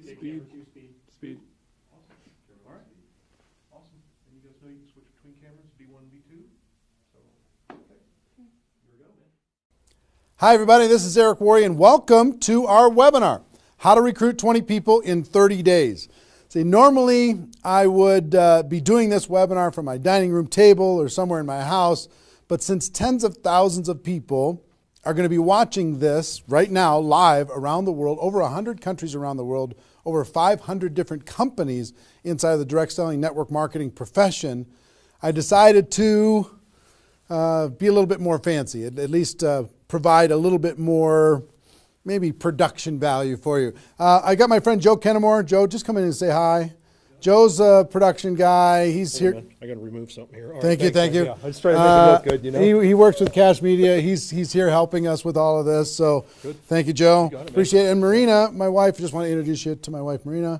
Speed. Speed. Awesome. All right. Awesome. And you guys know you can switch between cameras, V1 and V2. So, okay. Here we go, man. Hi, everybody. This is Eric Worre, and welcome to our webinar, How to Recruit 20 People in 30 Days. See, normally I would be doing this webinar from my dining room table or somewhere in my house, but since tens of thousands of people are going to be watching this right now live around the world, over 100 countries around the world, over 500 different companies inside of the direct selling network marketing profession, I decided to be a little bit more fancy, at least provide a little bit more maybe production value for you. I got my friend Joe Kennemore. Joe, just come in and say hi. Joe's a production guy. He's here. I got to remove something here. Thank you. Yeah, I just trying to make it look good, you know. He works with Cash Media. He's here helping us with all of this. So Good. Thank you, Joe. You got it, Appreciate it. And Marina, my wife, just want to introduce you to my wife, Marina.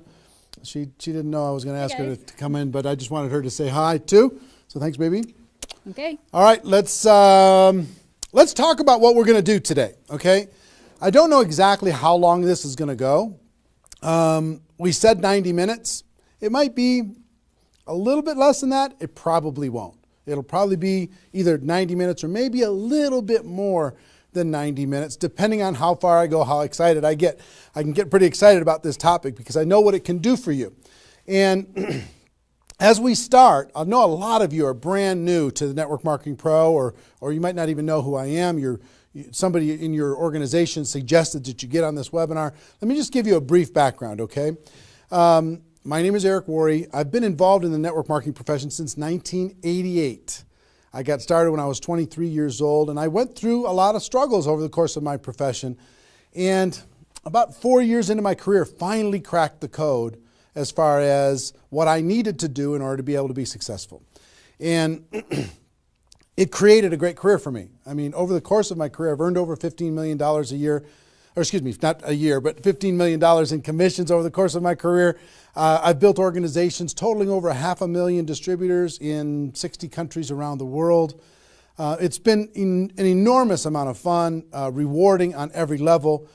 She didn't know I was going to ask her to come in, but I just wanted her to say hi too. So thanks, baby. Okay. All right, let's talk about what we're going to do today. Okay, I don't know exactly how long this is going to go. We said 90 minutes. It might be a little bit less than that. It probably won't. It'll probably be either 90 minutes or maybe a little bit more than 90 minutes, depending on how far I go, how excited I get. I can get pretty excited about this topic because I know what it can do for you. And as we start, I know a lot of you are brand new to the Network Marketing Pro, or you might not even know who I am. Somebody in your organization suggested that you get on this webinar. Let me just give you a brief background, okay? My name is Eric Worre. I've been involved in the network marketing profession since 1988. I got started when I was 23 years old, and I went through a lot of struggles over the course of my profession. And about 4 years into my career, finally cracked the code as far as what I needed to do in order to be able to be successful. And it created a great career for me. I mean, over the course of my career, I've earned over $15 million a year, or excuse me, not a year, but $15 million in commissions over the course of my career. I've built organizations totaling over 500,000 distributors in 60 countries around the world. It's been an enormous amount of fun, rewarding on every level,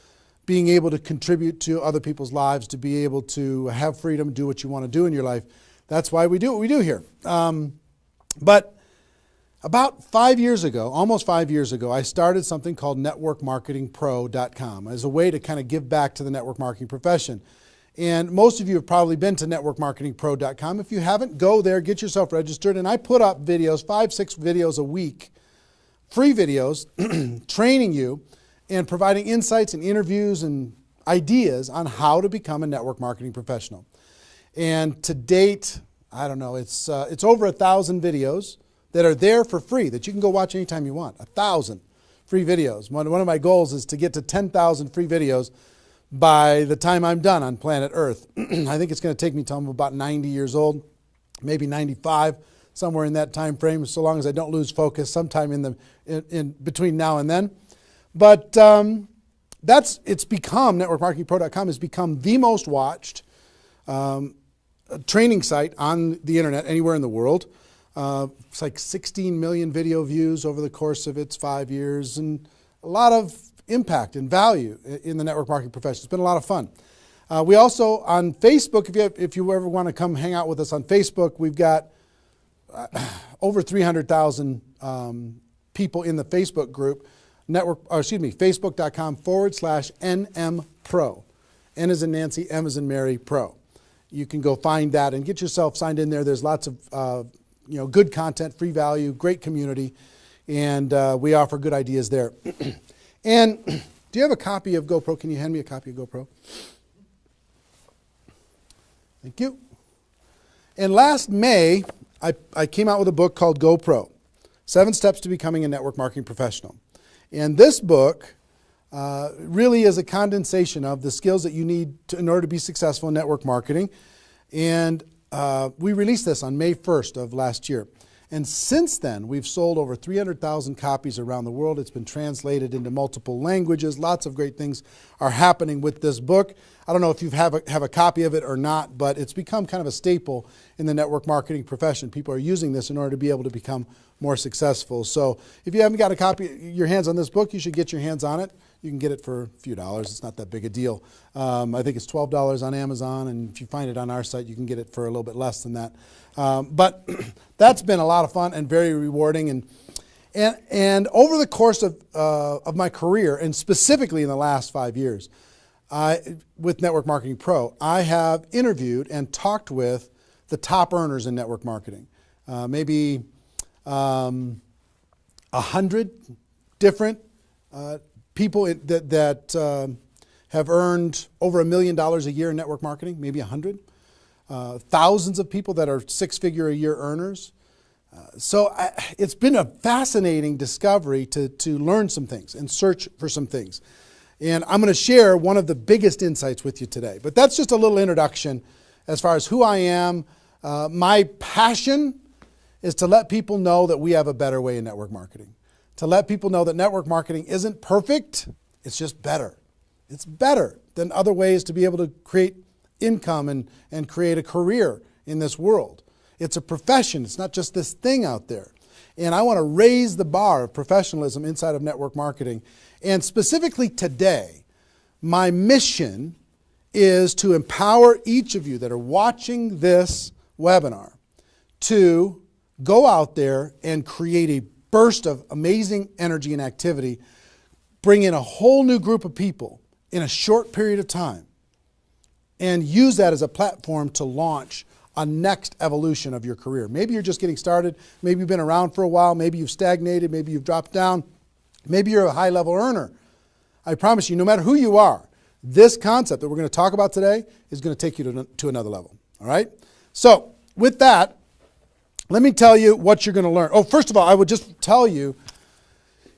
being able to contribute to other people's lives, to be able to have freedom, do what you want to do in your life. That's why we do what we do here. But about 5 years ago, almost 5 years ago, I started something called networkmarketingpro.com as a way to kind of give back to the network marketing profession. And most of you have probably been to networkmarketingpro.com. If you haven't, go there, get yourself registered. And I put up videos, 5-6 videos a week, free videos, training you and providing insights and interviews and ideas on how to become a network marketing professional. And to date, I don't know, it's over 1,000 videos that are there for free that you can go watch anytime you want. 1,000 free videos. One of my goals is to get to 10,000 free videos by the time I'm done on planet Earth. I think it's going to take me till I'm about 90 years old, maybe 95, somewhere in that time frame, so long as I don't lose focus sometime in between now and then. But it's become, networkmarketingpro.com has become the most watched training site on the internet anywhere in the world. It's like 16 million video views over the course of its 5 years, and a lot of impact and value in the network marketing profession. It's been a lot of fun. We also, on Facebook, if you ever want to come hang out with us on Facebook, we've got over 300,000 people in the Facebook group, facebook.com/NMPro. N as in Nancy, M as in Mary, Pro. You can go find that and get yourself signed in there. There's lots of good content, free value, great community, and we offer good ideas there. And do you have a copy of GoPro? Can you hand me a copy of GoPro? Thank you. And last May, I came out with a book called GoPro, 7 Steps to Becoming a Network Marketing Professional. And this book really is a condensation of the skills that you need in order to be successful in network marketing. And we released this on May 1st of last year. And since then, we've sold over 300,000 copies around the world. It's been translated into multiple languages. Lots of great things are happening with this book. I don't know if you have a copy of it or not, but it's become kind of a staple in the network marketing profession. People are using this in order to be able to become more successful. So if you haven't got a copy, your hands on this book, you should get your hands on it. You can get it for a few dollars. It's not that big a deal. I think it's $12 on Amazon, and if you find it on our site, you can get it for a little bit less than that. But that's been a lot of fun and very rewarding. And over the course of my career, and specifically in the last 5 years, with Network Marketing Pro, I have interviewed and talked with the top earners in network marketing. Maybe 100 different people that have earned over $1 million a year in network marketing, maybe 100. Thousands of people that are six-figure-a-year earners. So it's been a fascinating discovery to learn some things and search for some things. And I'm going to share one of the biggest insights with you today. But that's just a little introduction as far as who I am. My passion is to let people know that we have a better way in network marketing. To let people know that network marketing isn't perfect, it's just better. It's better than other ways to be able to create income and create a career in this world. It's a profession. It's not just this thing out there. And I want to raise the bar of professionalism inside of network marketing. And specifically today, my mission is to empower each of you that are watching this webinar to go out there and create a burst of amazing energy and activity, bring in a whole new group of people in a short period of time, and use that as a platform to launch a next evolution of your career. Maybe you're just getting started. Maybe you've been around for a while. Maybe you've stagnated. Maybe you've dropped down. Maybe you're a high-level earner. I promise you, no matter who you are, this concept that we're going to talk about today is going to take you to another level. All right? So with that, let me tell you what you're going to learn. Oh, first of all, I would just tell you,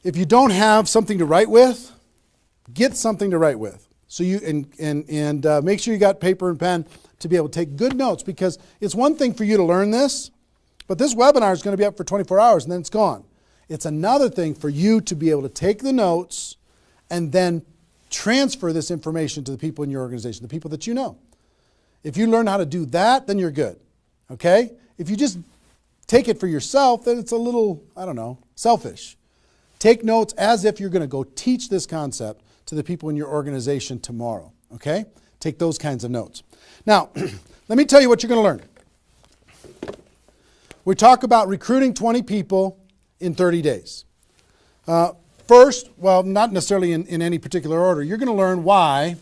if you don't have something to write with, get something to write with. So you and make sure you got paper and pen to be able to take good notes, because it's one thing for you to learn this, but this webinar is going to be up for 24 hours and then it's gone. It's another thing for you to be able to take the notes and then transfer this information to the people in your organization, the people that you know. If you learn how to do that, then you're good. Okay? If you just take it for yourself, then it's a little, I don't know, selfish. Take notes as if you're going to go teach this concept to the people in your organization tomorrow. Okay? Take those kinds of notes. Now, let me tell you what you're going to learn. We talk about recruiting 20 people in 30 days. First, well, not necessarily in any particular order, you're going to learn why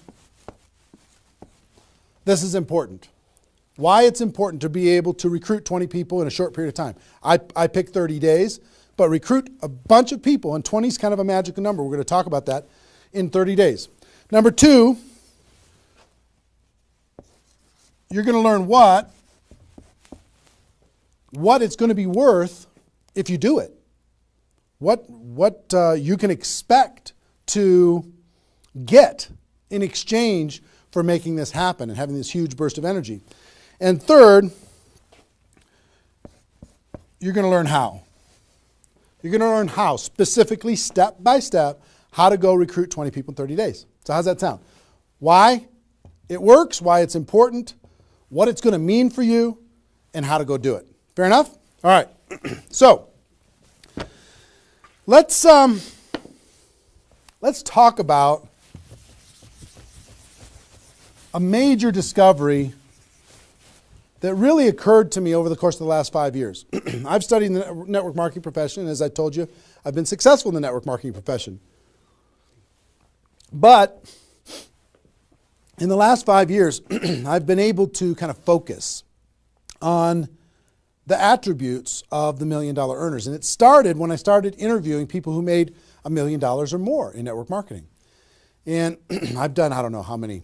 this is important. Why it's important to be able to recruit 20 people in a short period of time. I picked 30 days, but recruit a bunch of people, and 20 is kind of a magical number. We're going to talk about that in 30 days. Number two, you're going to learn what it's going to be worth if you do it. What you can expect to get in exchange for making this happen and having this huge burst of energy. And third, you're going to learn how. You're going to learn how, specifically, step by step, how to go recruit 20 people in 30 days. So how's that sound? Why it works, why it's important, what it's going to mean for you, and how to go do it. Fair enough? All right. So let's talk about a major discovery that really occurred to me over the course of the last 5 years. I've studied the network marketing profession, and as I told you, I've been successful in the network marketing profession. But in the last 5 years, I've been able to kind of focus on the attributes of the $1 million earners. And it started when I started interviewing people who made $1 million or more in network marketing. And I've done, I don't know how many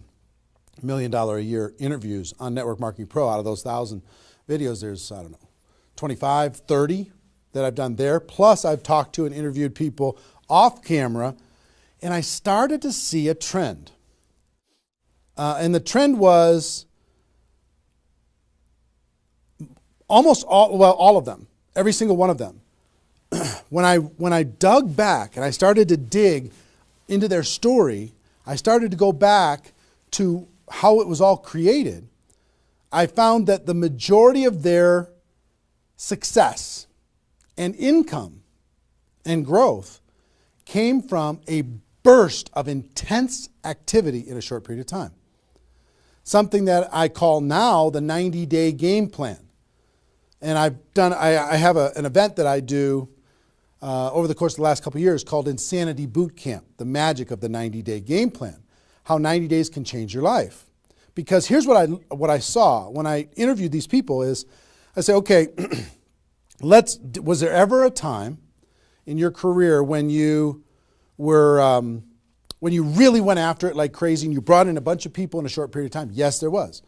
$1 million a year interviews on Network Marketing Pro. Out of those 1,000 videos, there's, I don't know, 25, 30 that I've done there. Plus, I've talked to and interviewed people off camera, and I started to see a trend. And the trend was almost all of them, every single one of them. When I dug back and I started to dig into their story, I started to go back to how it was all created. I found that the majority of their success and income and growth came from a burst of intense activity in a short period of time. Something that I call now the 90-day game plan. And I have an event that I do over the course of the last couple of years called Insanity Boot Camp, the magic of the 90-day game plan, how 90 days can change your life. Because here's what I saw when I interviewed these people is, I say, okay, was there ever a time in your career when you were, when you really went after it like crazy and you brought in a bunch of people in a short period of time? Yes, there was.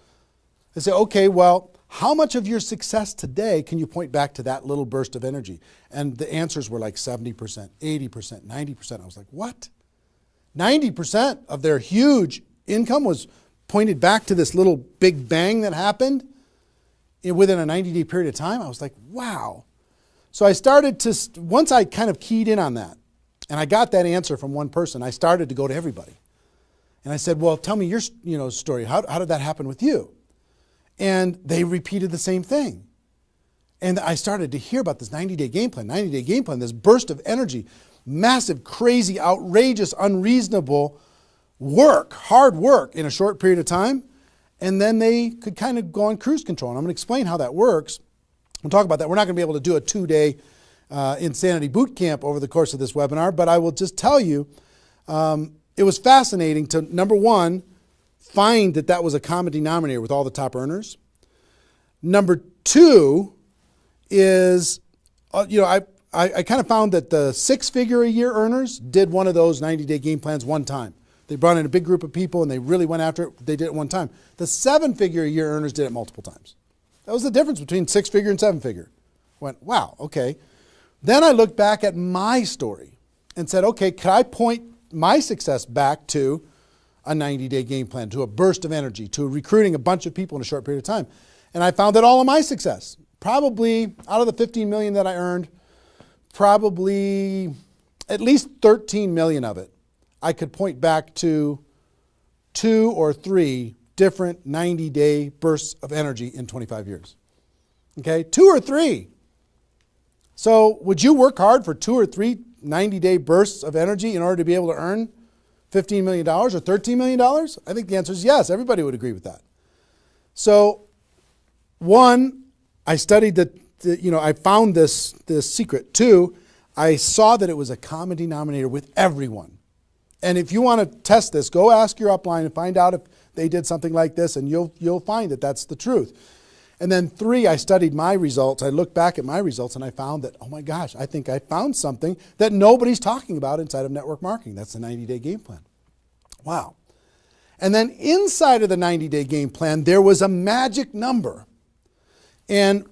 I say, okay, well, how much of your success today can you point back to that little burst of energy? And the answers were like 70%, 80%, 90%. I was like, what? 90% of their huge income was pointed back to this little big bang that happened within a 90-day period of time. I was like, wow. So I started to, once I kind of keyed in on that, and I got that answer from one person, I started to go to everybody. And I said, well, tell me your story. How did that happen with you? And they repeated the same thing. And I started to hear about this 90-day game plan, this burst of energy, massive, crazy, outrageous, unreasonable work, hard work in a short period of time. And then they could kind of go on cruise control. And I'm going to explain how that works. We'll talk about that. We're not going to be able to do a 2-day Insanity Boot Camp over the course of this webinar, but I will just tell you, it was fascinating to, number one, find that was a common denominator with all the top earners. Number two is, I kind of found that the 6-figure-a-year earners did one of those 90-day game plans one time. They brought in a big group of people and they really went after it. They did it one time. The 7-figure-a-year earners did it multiple times. That was the difference between 6-figure and 7-figure. Went, wow, okay. Then I looked back at my story and said, okay, could I point my success back to a 90-day game plan, to a burst of energy, to recruiting a bunch of people in a short period of time? And I found that all of my success, probably out of the 15 million that I earned, probably at least 13 million of it, I could point back to 2 or 3 different 90-day bursts of energy in 25 years. Okay, 2 or 3. So would you work hard for 2 or 3 90-day bursts of energy in order to be able to earn $15 million or $13 million? I think the answer is yes. Everybody would agree with that. So, one, I studied I found this secret. 2, I saw that it was a common denominator with everyone. And if you want to test this, go ask your upline and find out if they did something like this, and you'll find that that's the truth. And then 3, I studied my results. I looked back at my results and I found that, oh my gosh, I think I found something that nobody's talking about inside of network marketing. That's the 90-day game plan. Wow. And then inside of the 90-day game plan, there was a magic number. And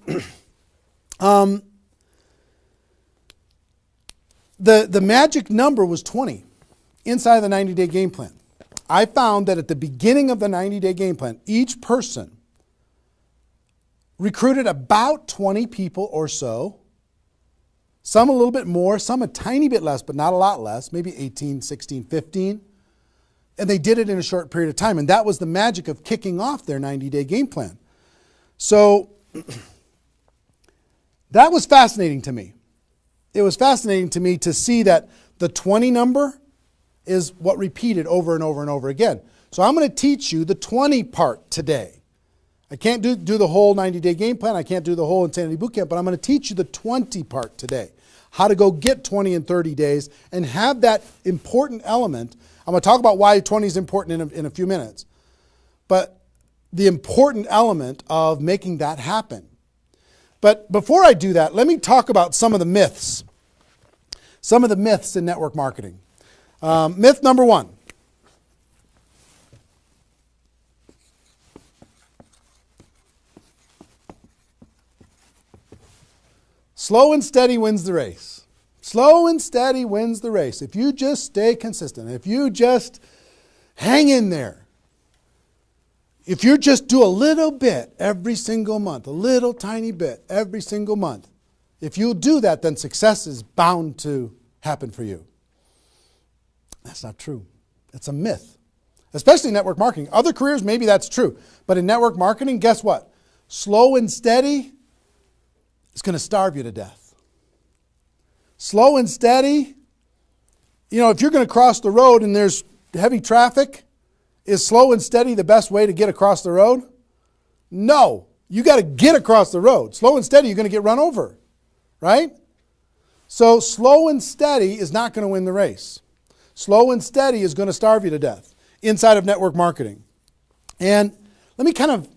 the magic number was 20 inside of the 90-day game plan. I found that at the beginning of the 90-day game plan, each person recruited about 20 people or so, some a little bit more, some a tiny bit less, but not a lot less, maybe 18, 16, 15. And they did it in a short period of time. And that was the magic of kicking off their 90-day game plan. So that was fascinating to me. It was fascinating to me to see that the 20 number is what repeated over and over and over again. So I'm going to teach you the 20 part today. I can't do the whole 90-day game plan. I can't do the whole Insanity Bootcamp, but I'm going to teach you the 20 part today. How to go get 20 in 30 days and have that important element. I'm going to talk about why 20 is important in a few minutes. But the important element of making that happen. But before I do that, let me talk about some of the myths. Some of the myths in network marketing. Myth number 1. Slow and steady wins the race. Slow and steady wins the race. If you just stay consistent, if you just hang in there, if you just do a little bit every single month, a little tiny bit every single month, if you do that, then success is bound to happen for you. That's not true. It's a myth, especially in network marketing. Other careers, maybe that's true. But in network marketing, guess what? Slow and steady is going to starve you to death. Slow and steady if you're going to cross the road and there's heavy traffic, is slow and steady the best way to get across the road? No. You got to get across the road. Slow and steady, you're going to get run over, right? So slow and steady is not going to win the race. Slow and steady is going to starve you to death inside of network marketing. And let me kind of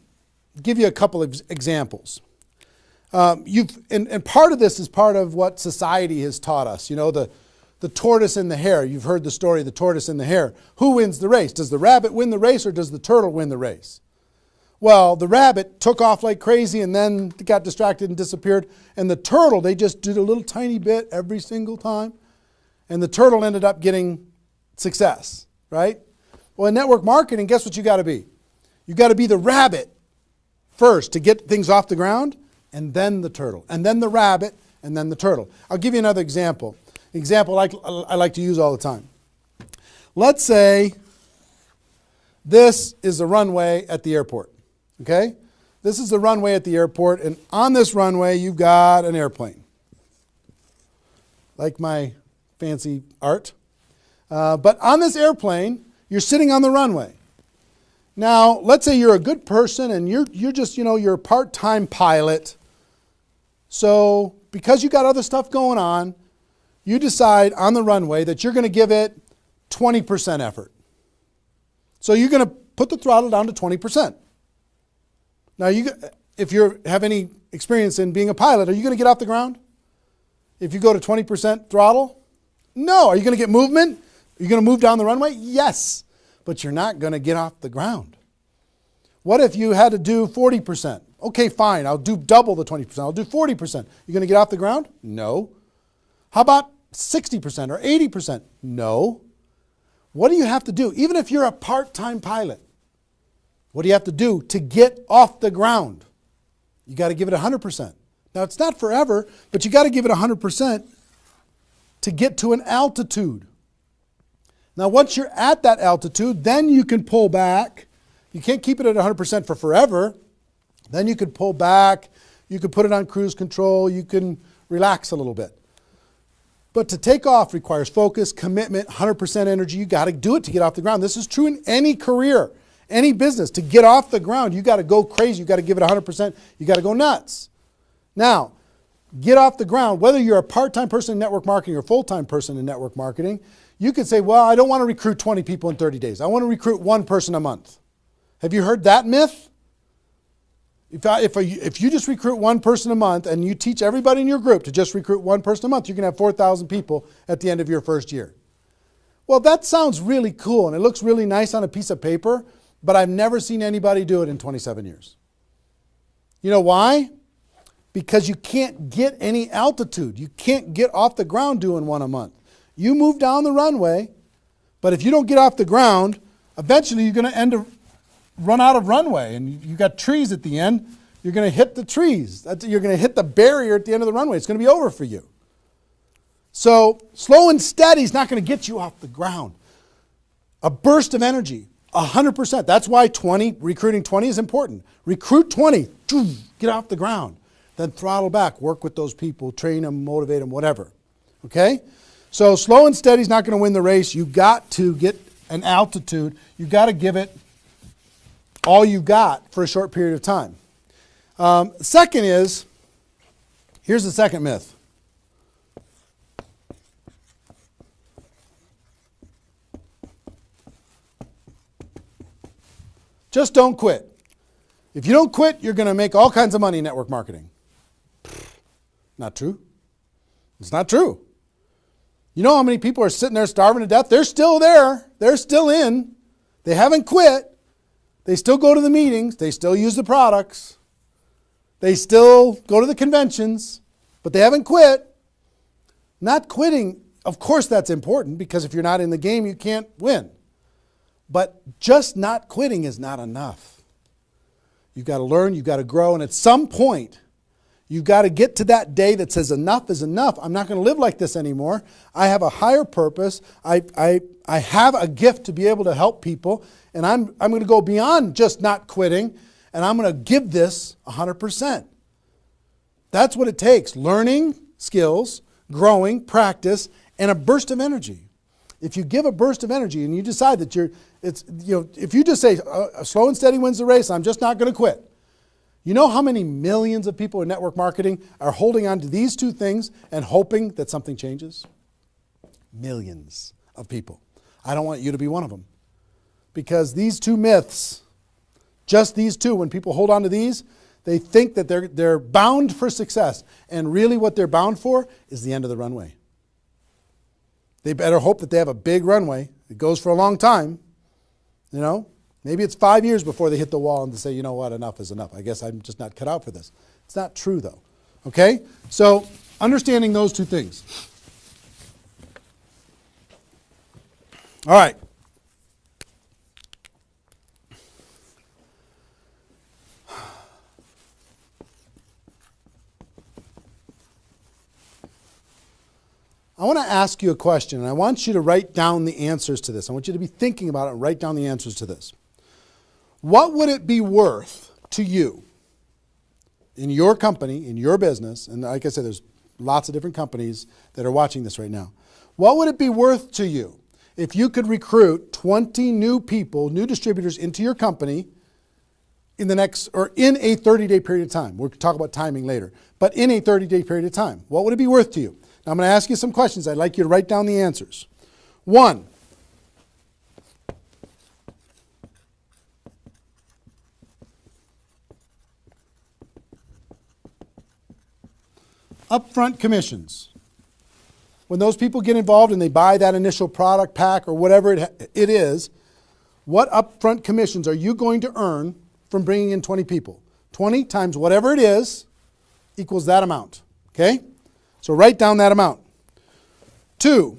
give you a couple of examples. And part of this is part of what society has taught us. The tortoise and the hare. You've heard the story of the tortoise and the hare. Who wins the race? Does the rabbit win the race or does the turtle win the race? Well, the rabbit took off like crazy and then got distracted and disappeared. And the turtle, they just did a little tiny bit every single time. And the turtle ended up getting success, right? Well, in network marketing, guess what you got to be? You got to be the rabbit first to get things off the ground, and then the turtle, and then the rabbit, and then the turtle. I'll give you another example. Example I like to use all the time. Let's say this is the runway at the airport. Okay? This is the runway at the airport, and on this runway you've got an airplane. Like my fancy art. But on this airplane, you're sitting on the runway. Now, let's say you're a good person and you're just, you're a part-time pilot. So, because you got other stuff going on, you decide on the runway that you're going to give it 20% effort. So you're going to put the throttle down to 20%. Now, if you have any experience in being a pilot, are you going to get off the ground? If you go to 20% throttle? No. Are you going to get movement? Are you going to move down the runway? Yes. But you're not going to get off the ground. What if you had to do 40%? Okay, fine. I'll do double the 20%. I'll do 40%. You going to get off the ground? No. How about 60% or 80%? No. What do you have to do? Even if you're a part-time pilot, what do you have to do to get off the ground? You got to give it 100%. Now, it's not forever, but you got to give it 100% to get to an altitude. Now, once you're at that altitude, then you can pull back. You can't keep it at 100% for forever. Then you could pull back. You could put it on cruise control. You can relax a little bit. But to take off requires focus, commitment, 100% energy. You got to do it to get off the ground. This is true in any career, any business. To get off the ground, you got to go crazy. You got to give it 100%. You got to go nuts. Now, get off the ground. Whether you're a part-time person in network marketing or a full-time person in network marketing, you could say, well, I don't want to recruit 20 people in 30 days. I want to recruit one person a month. Have you heard that myth? If you just recruit one person a month and you teach everybody in your group to just recruit one person a month, you can have 4,000 people at the end of your first year. Well, that sounds really cool and it looks really nice on a piece of paper, but I've never seen anybody do it in 27 years. You know why? Because you can't get any altitude. You can't get off the ground doing one a month. You move down the runway, but if you don't get off the ground, eventually you're going to run out of runway, and you got trees at the end. You're going to hit the trees. You're going to hit the barrier at the end of the runway. It's going to be over for you. So slow and steady is not going to get you off the ground. A burst of energy, 100%. That's why recruiting 20 is important. Recruit 20, get off the ground. Then throttle back, work with those people, train them, motivate them, whatever. Okay? So slow and steady is not going to win the race. You got to get an altitude. You got to give it all you got for a short period of time. Second is, here's the second myth. Just don't quit. If you don't quit, you're going to make all kinds of money in network marketing. Not true. It's not true. You know how many people are sitting there starving to death? They're still there. They're still in. They haven't quit. They still go to the meetings. They still use the products. They still go to the conventions, but they haven't quit. Not quitting, of course that's important because if you're not in the game, you can't win. But just not quitting is not enough. You've got to learn, you've got to grow, and at some point, you've got to get to that day that says enough is enough. I'm not going to live like this anymore. I have a higher purpose. I have a gift to be able to help people, and I'm going to go beyond just not quitting, and I'm going to give this 100%. That's what it takes. Learning skills, growing, practice, and a burst of energy. If you give a burst of energy and you decide that if you just say, slow and steady wins the race, I'm just not going to quit. You know how many millions of people in network marketing are holding on to these two things and hoping that something changes? Millions of people. I don't want you to be one of them. Because these two myths, just these two, when people hold on to these, they think that they're bound for success. And really what they're bound for is the end of the runway. They better hope that they have a big runway. It goes for a long time. You know, maybe it's 5 years before they hit the wall and they say, you know what, enough is enough. I guess I'm just not cut out for this. It's not true though. Okay? So understanding those two things. All right. I want to ask you a question, and I want you to write down the answers to this. I want you to be thinking about it and write down the answers to this. What would it be worth to you in your company, in your business, and like I said, there's lots of different companies that are watching this right now. What would it be worth to you if you could recruit 20 new people, new distributors into your company in a 30-day period of time? We'll talk about timing later, but in a 30-day period of time. What would it be worth to you? Now I'm going to ask you some questions. I'd like you to write down the answers. 1, upfront commissions. When those people get involved and they buy that initial product pack or whatever it is, what upfront commissions are you going to earn from bringing in 20 people? 20 times whatever it is equals that amount. Okay? So write down that amount. 2,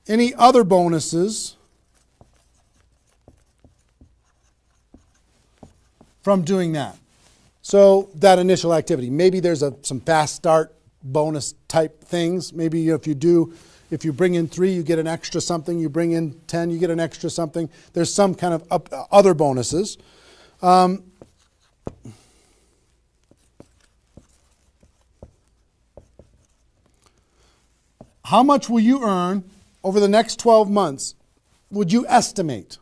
any other bonuses from doing that? So that initial activity. Maybe there's some fast start bonus type things. Maybe if you bring in 3, you get an extra something. You bring in 10, you get an extra something. There's some kind of other bonuses. How much will you earn over the next 12 months, would you estimate,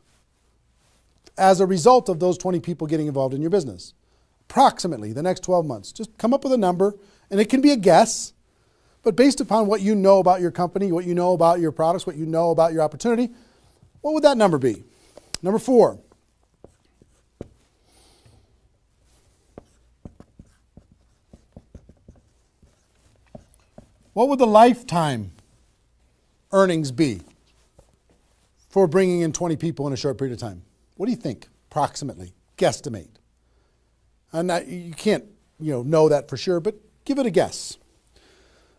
as a result of those 20 people getting involved in your business? Approximately the next 12 months. Just come up with a number, and it can be a guess, but based upon what you know about your company, what you know about your products, what you know about your opportunity, what would that number be? Number 4. What would the lifetime earnings be for bringing in 20 people in a short period of time? What do you think, approximately? Guesstimate. You can't know that for sure, but give it a guess.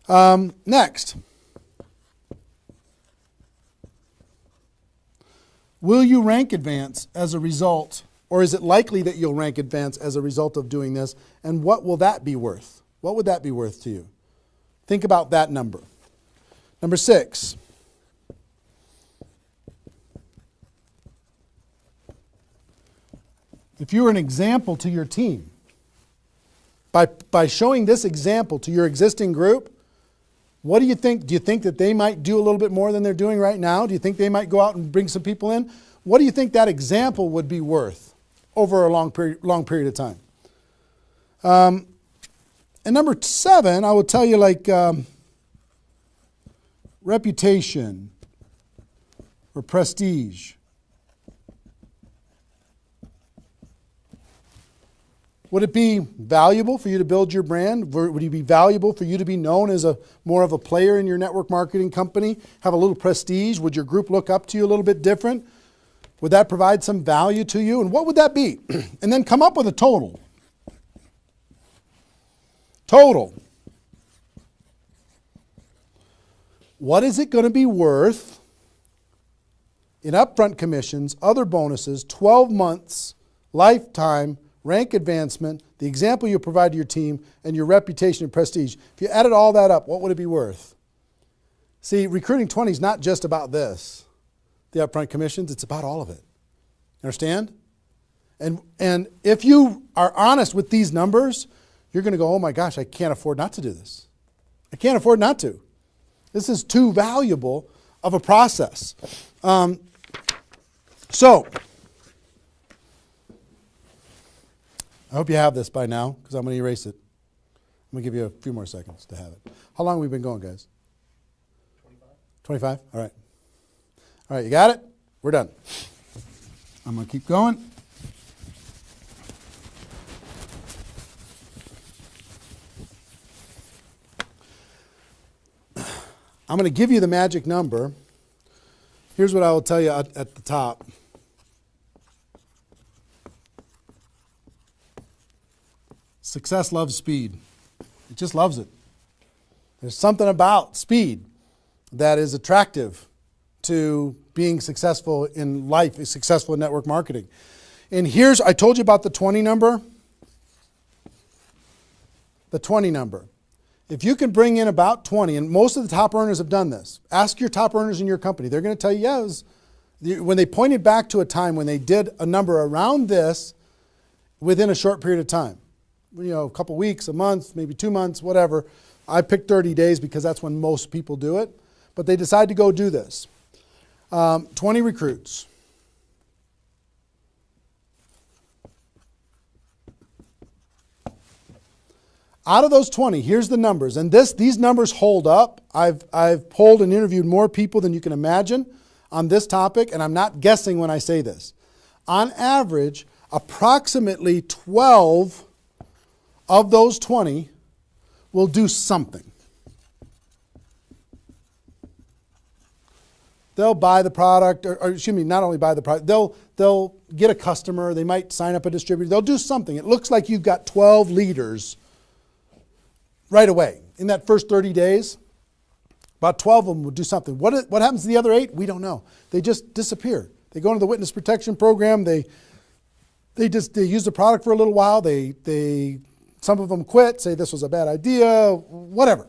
Next. Will you rank advance as a result, or is it likely that you'll rank advance as a result of doing this? And what will that be worth? What would that be worth to you? Think about that number. Number 6. If you were an example to your team, by showing this example to your existing group, what do you think? Do you think that they might do a little bit more than they're doing right now? Do you think they might go out and bring some people in? What do you think that example would be worth over a long period of time? And number 7, I will tell you, like reputation or prestige. Would it be valuable for you to build your brand? Would it be valuable for you to be known as more of a player in your network marketing company? Have a little prestige? Would your group look up to you a little bit different? Would that provide some value to you? And what would that be? And then come up with a total. Total. What is it going to be worth in upfront commissions, other bonuses, 12 months, lifetime, rank advancement, the example you provide to your team, and your reputation and prestige? If you added all that up, what would it be worth? See, recruiting 20 is not just about this, the upfront commissions. It's about all of it. Understand? And if you are honest with these numbers, you're going to go, oh my gosh, I can't afford not to do this. I can't afford not to. This is too valuable of a process. So, I hope you have this by now, because I'm going to erase it. I'm going to give you a few more seconds to have it. How long have we been going, guys? 25? All right. All right, you got it? We're done. I'm going to keep going. I'm going to give you the magic number. Here's what I will tell you at the top. Success loves speed. It just loves it. There's something about speed that is attractive to being successful in life, successful in network marketing. And I told you about the 20 number. The 20 number. If you can bring in about 20, and most of the top earners have done this. Ask your top earners in your company. They're going to tell you, yes. When they pointed back to a time when they did a number around this within a short period of time. A couple weeks, a month, maybe 2 months, whatever. I picked 30 days because that's when most people do it. But they decide to go do this. 20 recruits. Out of those 20, here's the numbers. And these numbers hold up. I've polled and interviewed more people than you can imagine on this topic, and I'm not guessing when I say this. On average, approximately 12 of those 20 will do something. They'll buy the product, or excuse me, not only buy the product, they'll get a customer, they might sign up a distributor, they'll do something. It looks like you've got 12 leaders right away. In that first 30 days, about 12 of them will do something. What happens to the other 8? We don't know. They just disappear. They go into the witness protection program, they use the product for a little while, some of them quit, say this was a bad idea, whatever.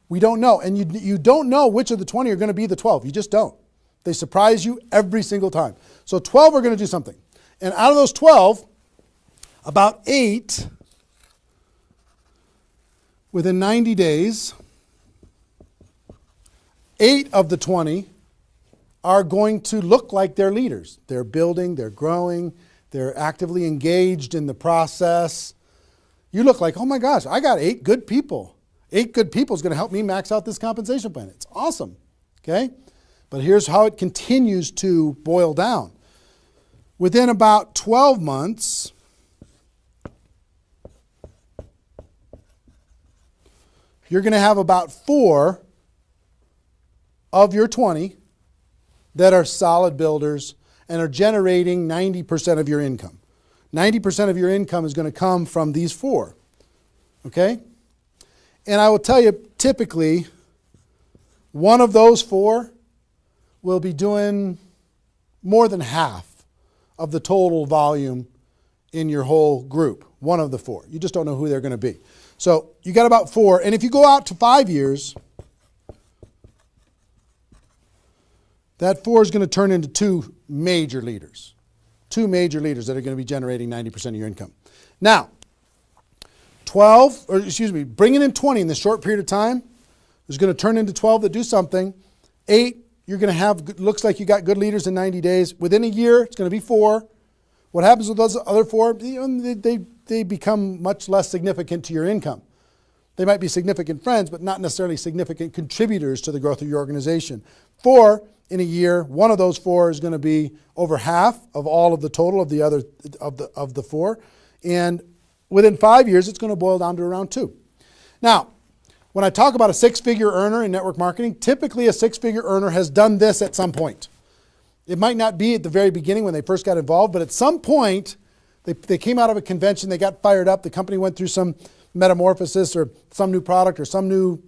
We don't know. And you don't know which of the 20 are going to be the 12. You just don't. They surprise you every single time. So 12 are going to do something. And out of those 12, about 8, within 90 days, 8 of the 20 are going to look like they're leaders. They're building, they're growing, they're actively engaged in the process. You look like, oh my gosh, I got 8 good people. 8 good people is going to help me max out this compensation plan. It's awesome. Okay? But here's how it continues to boil down. Within about 12 months, you're going to have about 4 of your 20 that are solid builders and are generating 90% of your income. 90% of your income is going to come from these 4. Okay? And I will tell you, typically, one of those 4 will be doing more than half of the total volume in your whole group. One of the 4. You just don't know who they're going to be. So you got about 4. And if you go out to 5 years, that 4 is going to turn into 2 major leaders. 2 major leaders that are going to be generating 90% of your income. Now, bringing in 20 in this short period of time is going to turn into 12 that do something. 8, you're going to have, looks like you got good leaders in 90 days. Within a year, it's going to be 4. What happens with those other 4? They become much less significant to your income. They might be significant friends, but not necessarily significant contributors to the growth of your organization. 4 in a year, one of those 4 is going to be over half of all of the total of the other of the 4, and within 5 years, it's going to boil down to around 2. Now, when I talk about a 6-figure earner in network marketing, typically a 6-figure earner has done this at some point. It might not be at the very beginning when they first got involved, but at some point, they came out of a convention, they got fired up, the company went through some metamorphosis or some new product or some new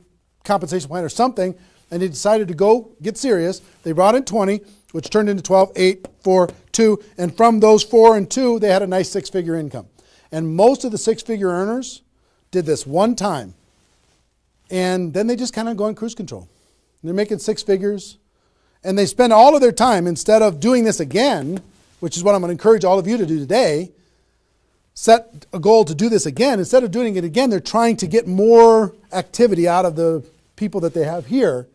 compensation plan or something, and they decided to go get serious. They brought in 20, which turned into 12, 8, 4, 2, and from those 4 and 2, they had a nice 6-figure income. And most of the 6-figure earners did this one time, and then they just kind of go in cruise control. They're making 6 figures, and they spend all of their time, instead of doing this again, which is what I'm going to encourage all of you to do today, set a goal to do this again. Instead of doing it again, they're trying to get more activity out of the people that they have here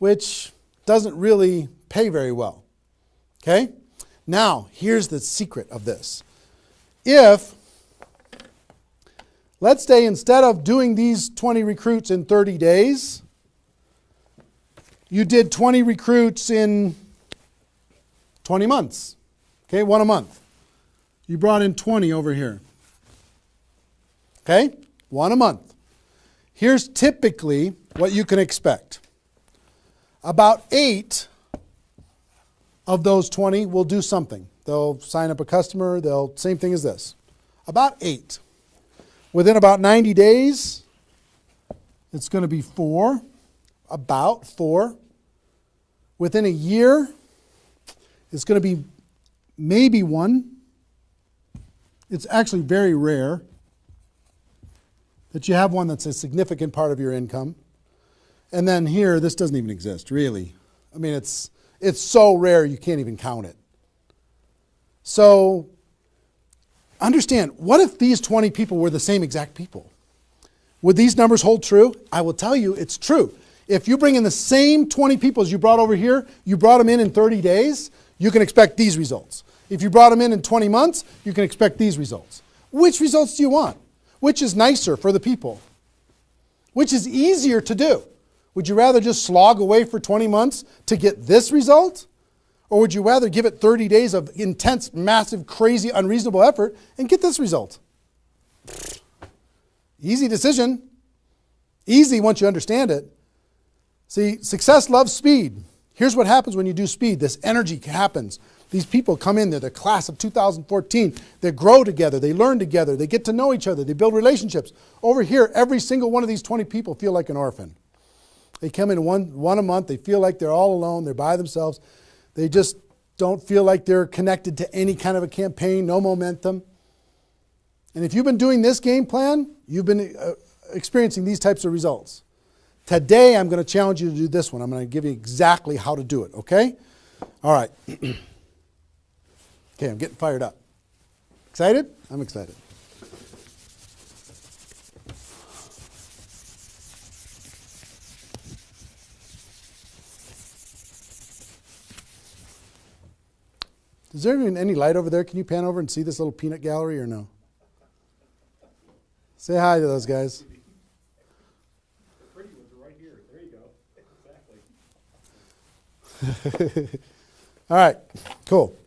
which doesn't really pay very well. Okay? Now, here's the secret of this. If, let's say instead of doing these 20 recruits in 30 days, you did 20 recruits in 20 months. Okay, one a month. You brought in 20 over here. Okay, one a month. Here's typically what you can expect. About 8 of those 20 will do something. They'll sign up a customer, same thing as this. About 8. Within about 90 days, it's going to be 4. About 4. Within a year, it's going to be maybe 1. It's actually very rare that you have one that's a significant part of your income. And then here, this doesn't even exist, really. I mean, it's so rare you can't even count it. So understand, what if these 20 people were the same exact people? Would these numbers hold true? I will tell you it's true. If you bring in the same 20 people as you brought over here, you brought them in 30 days, you can expect these results. If you brought them in 20 months, you can expect these results. Which results do you want? Which is nicer for the people? Which is easier to do? Would you rather just slog away for 20 months to get this result? Or would you rather give it 30 days of intense, massive, crazy, unreasonable effort and get this result? Easy decision. Easy once you understand it. See, success loves speed. Here's what happens when you do speed. This energy happens. These people come in, they're the class of 2014. They grow together, they learn together, they get to know each other, they build relationships. Over here, every single one of these 20 people feel like an orphan. They come in one a month, they feel like they're all alone, they're by themselves. They just don't feel like they're connected to any kind of a campaign, no momentum. And if you've been doing this game plan, you've been experiencing these types of results. Today, I'm going to challenge you to do this one. I'm going to give you exactly how to do it, okay? All right. Okay, I'm getting fired up. Excited? I'm excited. Is there even any light over there? Can you pan over and see this little peanut gallery or no? Say hi to those guys. The pretty ones are right here. There you go. Exactly. All right, cool.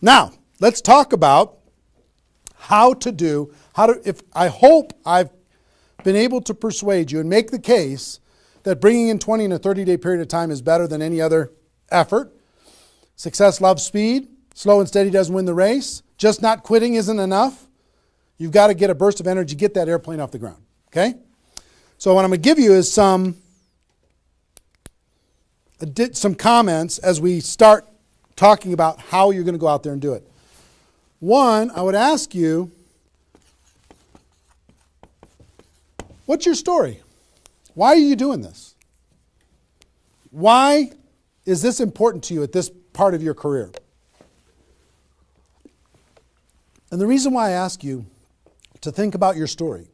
Now, let's talk about I hope I've been able to persuade you and make the case that bringing in 20 in a 30-day period of time is better than any other effort. Success loves speed. Slow and steady doesn't win the race. Just not quitting isn't enough. You've got to get a burst of energy, get that airplane off the ground. Okay? So what I'm going to give you is some comments as we start talking about how you're going to go out there and do it. One, I would ask you, what's your story? Why are you doing this? Why is this important to you at this part of your career? And the reason why I ask you to think about your story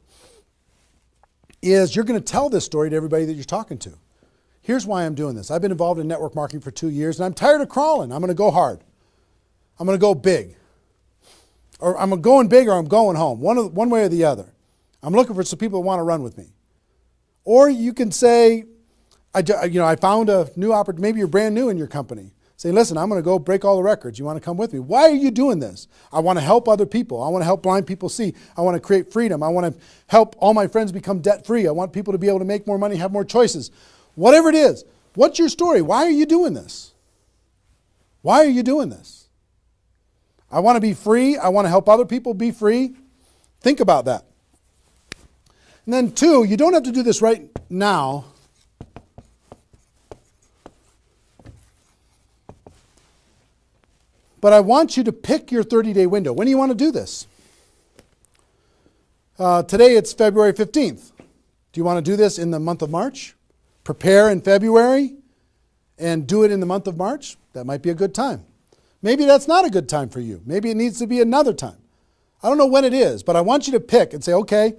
is you're going to tell this story to everybody that you're talking to. Here's why I'm doing this. I've been involved in network marketing for 2 years, and I'm tired of crawling. I'm going to go hard. I'm going to go big. Or I'm going big or I'm going home, one way or the other. I'm looking for some people that want to run with me. Or you can say, I found a new opportunity. Maybe you're brand new in your company. Say, listen, I'm going to go break all the records. You want to come with me? Why are you doing this? I want to help other people. I want to help blind people see. I want to create freedom. I want to help all my friends become debt-free. I want people to be able to make more money, have more choices. Whatever it is, what's your story? Why are you doing this? Why are you doing this? I want to be free. I want to help other people be free. Think about that. And then 2, you don't have to do this right now. But I want you to pick your 30-day window. When do you want to do this? Today it's February 15th. Do you want to do this in the month of March? Prepare in February and do it in the month of March? That might be a good time. Maybe that's not a good time for you. Maybe it needs to be another time. I don't know when it is, but I want you to pick and say, okay,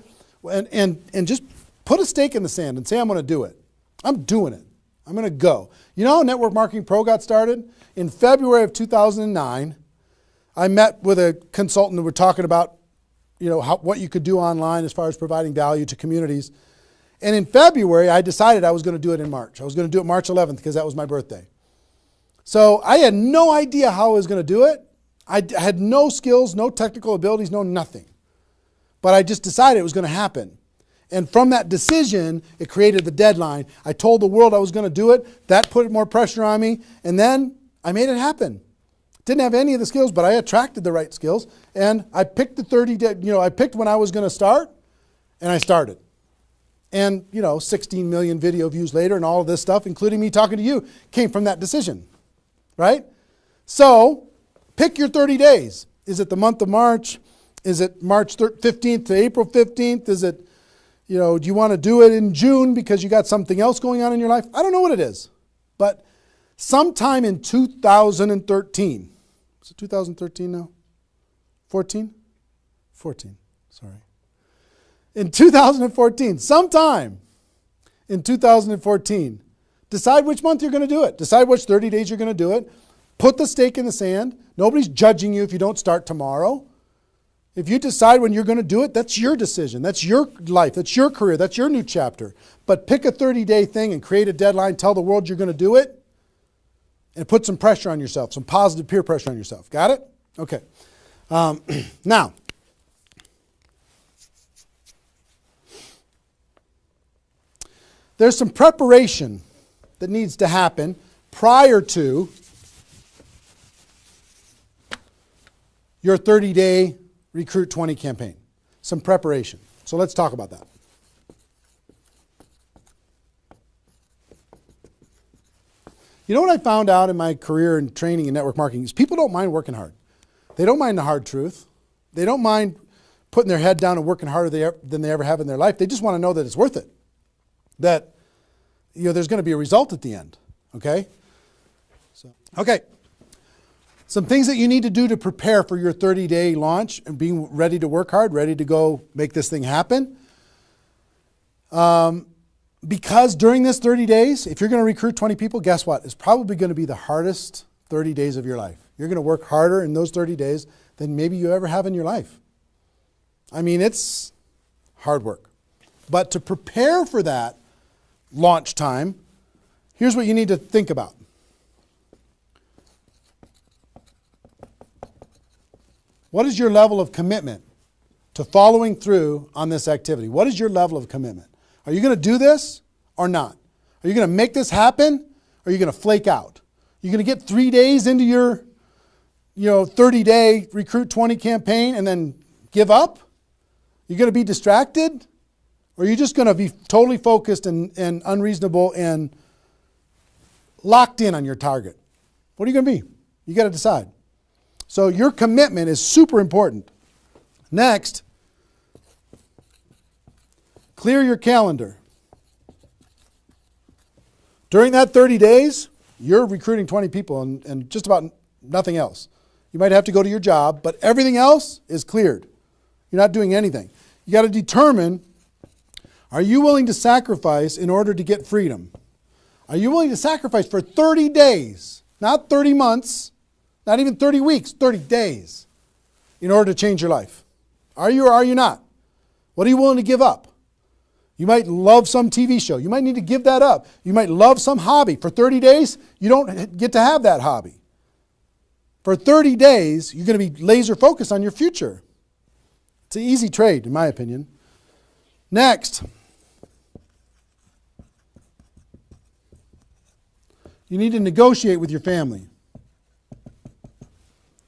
and just put a stake in the sand and say, I'm going to do it. I'm doing it. I'm going to go. You know how Network Marketing Pro got started? In February of 2009, I met with a consultant and we're talking about, what you could do online as far as providing value to communities. And in February, I decided I was going to do it in March. I was going to do it March 11th because that was my birthday. So I had no idea how I was going to do it. I had no skills, no technical abilities, no nothing. But I just decided it was going to happen. And from that decision, it created the deadline. I told the world I was going to do it. That put more pressure on me. And then I made it happen. Didn't have any of the skills, but I attracted the right skills. And I picked the 30 day, I picked when I was going to start, and I started. And, 16 million video views later and all of this stuff, including me talking to you, came from that decision. Right? So, pick your 30 days. Is it the month of March? Is it March 15th to April 15th? Is it, do you want to do it in June because you got something else going on in your life? I don't know what it is. But sometime in 2013, is it 2013 now? 14? 14, sorry. In 2014, sometime in 2014, decide which month you're going to do it. Decide which 30 days you're going to do it. Put the stake in the sand. Nobody's judging you if you don't start tomorrow. If you decide when you're going to do it, that's your decision. That's your life. That's your career. That's your new chapter. But pick a 30-day thing and create a deadline. Tell the world you're going to do it. And put some pressure on yourself. Some positive peer pressure on yourself. Got it? Okay. Now, there's some preparation that needs to happen prior to your 30-day Recruit 20 campaign. Some preparation. So let's talk about that. You know what I found out in my career in training in network marketing is people don't mind working hard. They don't mind the hard truth. They don't mind putting their head down and working harder than they ever have in their life. They just want to know that it's worth it. That there's going to be a result at the end. Okay? Okay. Some things that you need to do to prepare for your 30-day launch and being ready to work hard, ready to go make this thing happen. Because during this 30 days, if you're going to recruit 20 people, guess what? It's probably going to be the hardest 30 days of your life. You're going to work harder in those 30 days than maybe you ever have in your life. I mean, it's hard work. But to prepare for that launch time, here's what you need to think about. What is your level of commitment to following through on this activity? What is your level of commitment? Are you going to do this or not? Are you going to make this happen or are you going to flake out? You're going to get 3 days into your 30-day Recruit 20 campaign and then give up? You're going to be distracted? Or are you just going to be totally focused and unreasonable and locked in on your target? What are you going to be? You got to decide. So your commitment is super important. Next, clear your calendar. During that 30 days, you're recruiting 20 people and just about nothing else. You might have to go to your job, but everything else is cleared. You're not doing anything. You got to determine, are you willing to sacrifice in order to get freedom? Are you willing to sacrifice for 30 days, not 30 months, not even 30 weeks, 30 days in order to change your life? Are you or are you not? What are you willing to give up? You might love some TV show. You might need to give that up. You might love some hobby. For 30 days, you don't get to have that hobby. For 30 days, you're going to be laser focused on your future. It's an easy trade, in my opinion. Next, you need to negotiate with your family.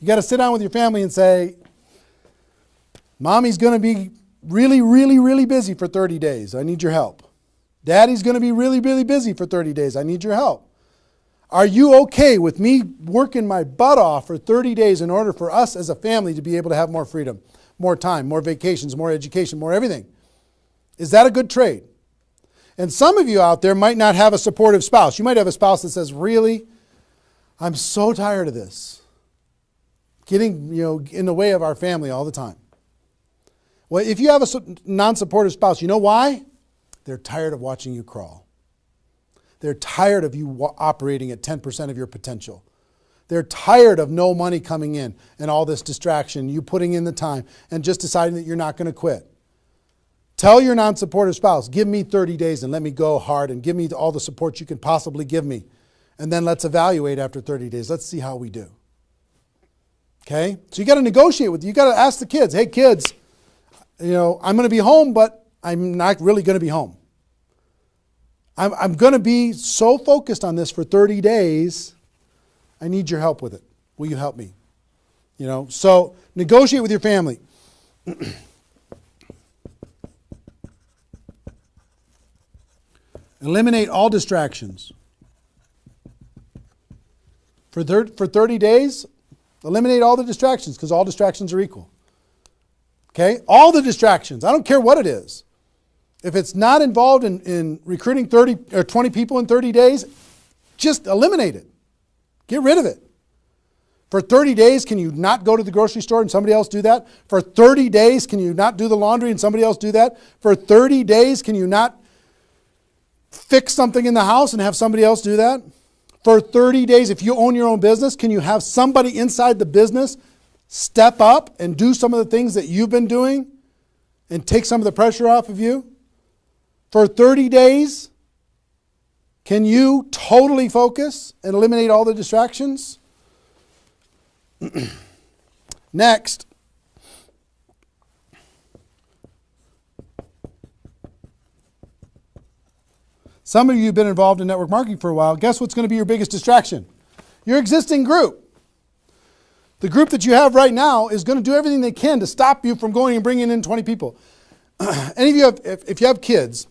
You got to sit down with your family and say, Mommy's going to be really, really, really busy for 30 days. I need your help. Daddy's going to be really, really busy for 30 days. I need your help. Are you okay with me working my butt off for 30 days in order for us as a family to be able to have more freedom, more time, more vacations, more education, more everything? Is that a good trade? And some of you out there might not have a supportive spouse. You might have a spouse that says, really, I'm so tired of this. Getting in the way of our family all the time. Well, if you have a non-supportive spouse, you know why? They're tired of watching you crawl. They're tired of you operating at 10% of your potential. They're tired of no money coming in and all this distraction, you putting in the time and just deciding that you're not going to quit. Tell your non-supportive spouse, give me 30 days and let me go hard and give me all the support you can possibly give me. And then let's evaluate after 30 days. Let's see how we do. Okay? So you got to negotiate with, you got to ask the kids, hey kids, I'm going to be home, but I'm not really going to be home. I'm going to be so focused on this for 30 days. I need your help with it. Will you help me? So negotiate with your family. Eliminate all distractions. For 30 days, eliminate all the distractions because all distractions are equal. Okay? All the distractions. I don't care what it is. If it's not involved in recruiting 30 or 20 people in 30 days, just eliminate it. Get rid of it. For 30 days, can you not go to the grocery store and somebody else do that? For 30 days, can you not do the laundry and somebody else do that? For 30 days, can you not fix something in the house and have somebody else do that? For 30 days, if you own your own business, can you have somebody inside the business step up and do some of the things that you've been doing and take some of the pressure off of you? For 30 days, can you totally focus and eliminate all the distractions? Next. Some of you have been involved in network marketing for a while. Guess what's going to be your biggest distraction? Your existing group. The group that you have right now is going to do everything they can to stop you from going and bringing in 20 people. Any of you, if you have kids,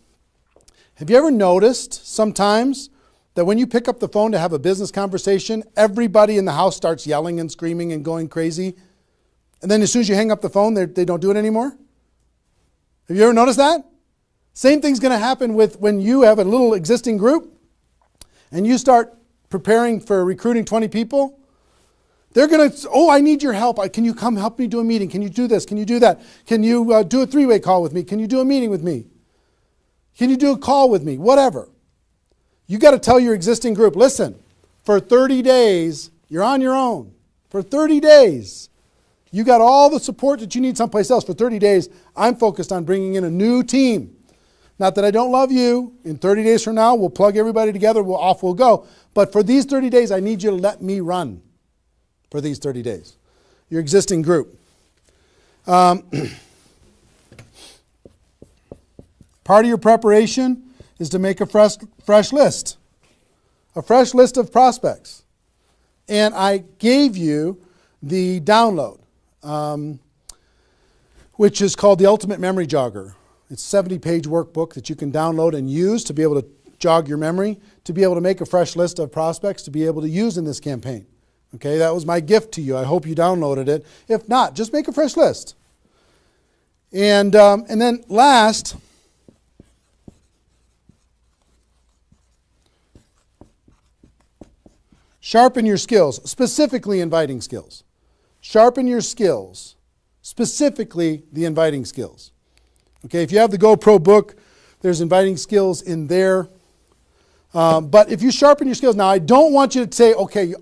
have you ever noticed sometimes that when you pick up the phone to have a business conversation, everybody in the house starts yelling and screaming and going crazy? And then as soon as you hang up the phone, they don't do it anymore? Have you ever noticed that? Same thing's going to happen with when you have a little existing group and you start preparing for recruiting 20 people. They're going to, I need your help. Can you come help me do a meeting? Can you do this? Can you do that? Can you do a three-way call with me? Can you do a meeting with me? Can you do a call with me? Whatever. You got to tell your existing group, listen, for 30 days, you're on your own. For 30 days, you got all the support that you need someplace else. For 30 days, I'm focused on bringing in a new team. Not that I don't love you. In 30 days from now, we'll plug everybody together. We'll go. But for these 30 days, I need you to let me run for these 30 days. Your existing group. Part of your preparation is to make a fresh list. A fresh list of prospects. And I gave you the download, which is called the Ultimate Memory Jogger. It's a 70-page workbook that you can download and use to be able to jog your memory, to be able to make a fresh list of prospects to be able to use in this campaign. Okay, that was my gift to you. I hope you downloaded it. If not, just make a fresh list. And then last, sharpen your skills, specifically inviting skills. Sharpen your skills, specifically the inviting skills. Okay, if you have the GoPro book, there's inviting skills in there. But if you sharpen your skills, now I don't want you to say, okay,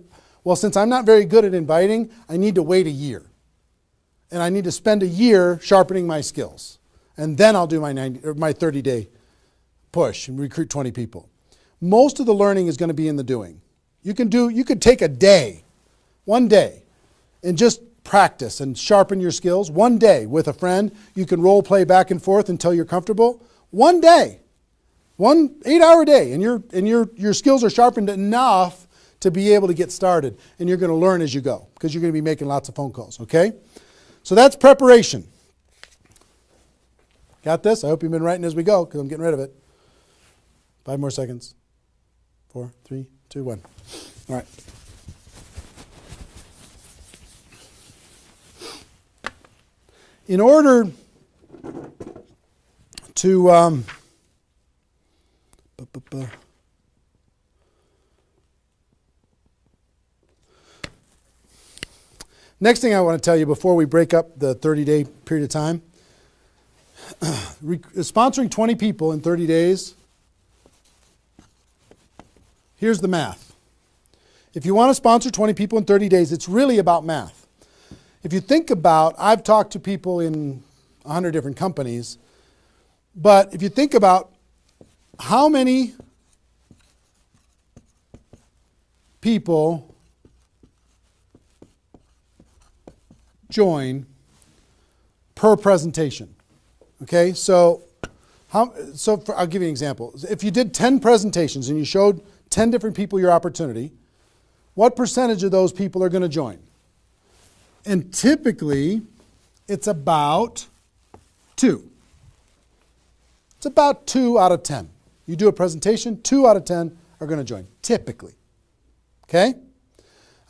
well, since I'm not very good at inviting, I need to wait a year. And I need to spend a year sharpening my skills. And then I'll do my 30-day push and recruit 20 people. Most of the learning is going to be in the doing. You could take a day, one day, and just practice and sharpen your skills. One day with a friend, you can role play back and forth until you're comfortable. One day, 1 8-hour day, and your skills are sharpened enough to be able to get started. And you're going to learn as you go because you're going to be making lots of phone calls, okay? So that's preparation. Got this? I hope you've been writing as we go because I'm getting rid of it. 5 more seconds. 4, 3, 2, 1. All right. In order to next thing I want to tell you before we break up the 30-day period of time, sponsoring 20 people in 30 days here's the math. If you want to sponsor 20 people in 30 days, it's really about math. If you think about, I've talked to people in 100 different companies, but if you think about how many people join per presentation. Okay, so I'll give you an example. If you did 10 presentations and you showed 10 different people your opportunity, what percentage of those people are going to join? And typically, it's about 2. It's about 2 out of 10. You do a presentation, 2 out of 10 are going to join, typically. Okay?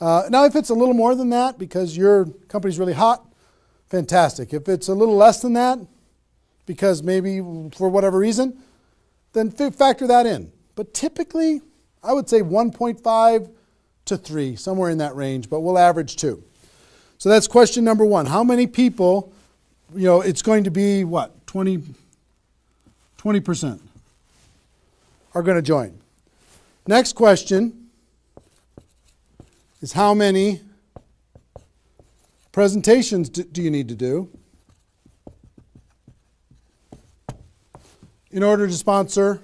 Now, if it's a little more than that because your company's really hot, fantastic. If it's a little less than that, because maybe for whatever reason, then factor that in. But typically, I would say 1.5 to 3, somewhere in that range, but we'll average 2. So that's question number 1. How many people, it's going to be what? 20% are going to join. Next question is how many presentations do you need to do in order to sponsor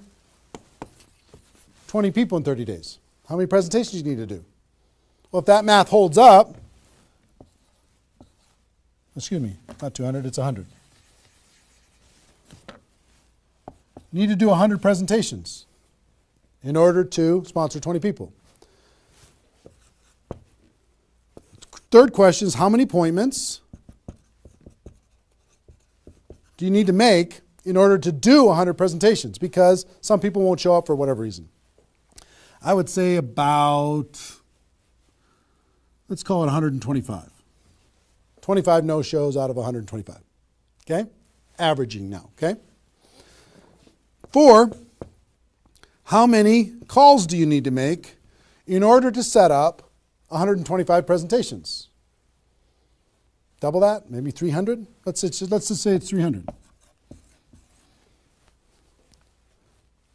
20 people in 30 days? How many presentations do you need to do? Well, if that math holds up, excuse me, not 200, it's 100. You need to do 100 presentations in order to sponsor 20 people. Third question is how many appointments do you need to make in order to do 100 presentations? Because some people won't show up for whatever reason. I would say about, let's call it 125. 25 no-shows out of 125. Okay? Averaging now, okay? 4, how many calls do you need to make in order to set up 125 presentations? Double that? Maybe 300? Let's just say it's 300.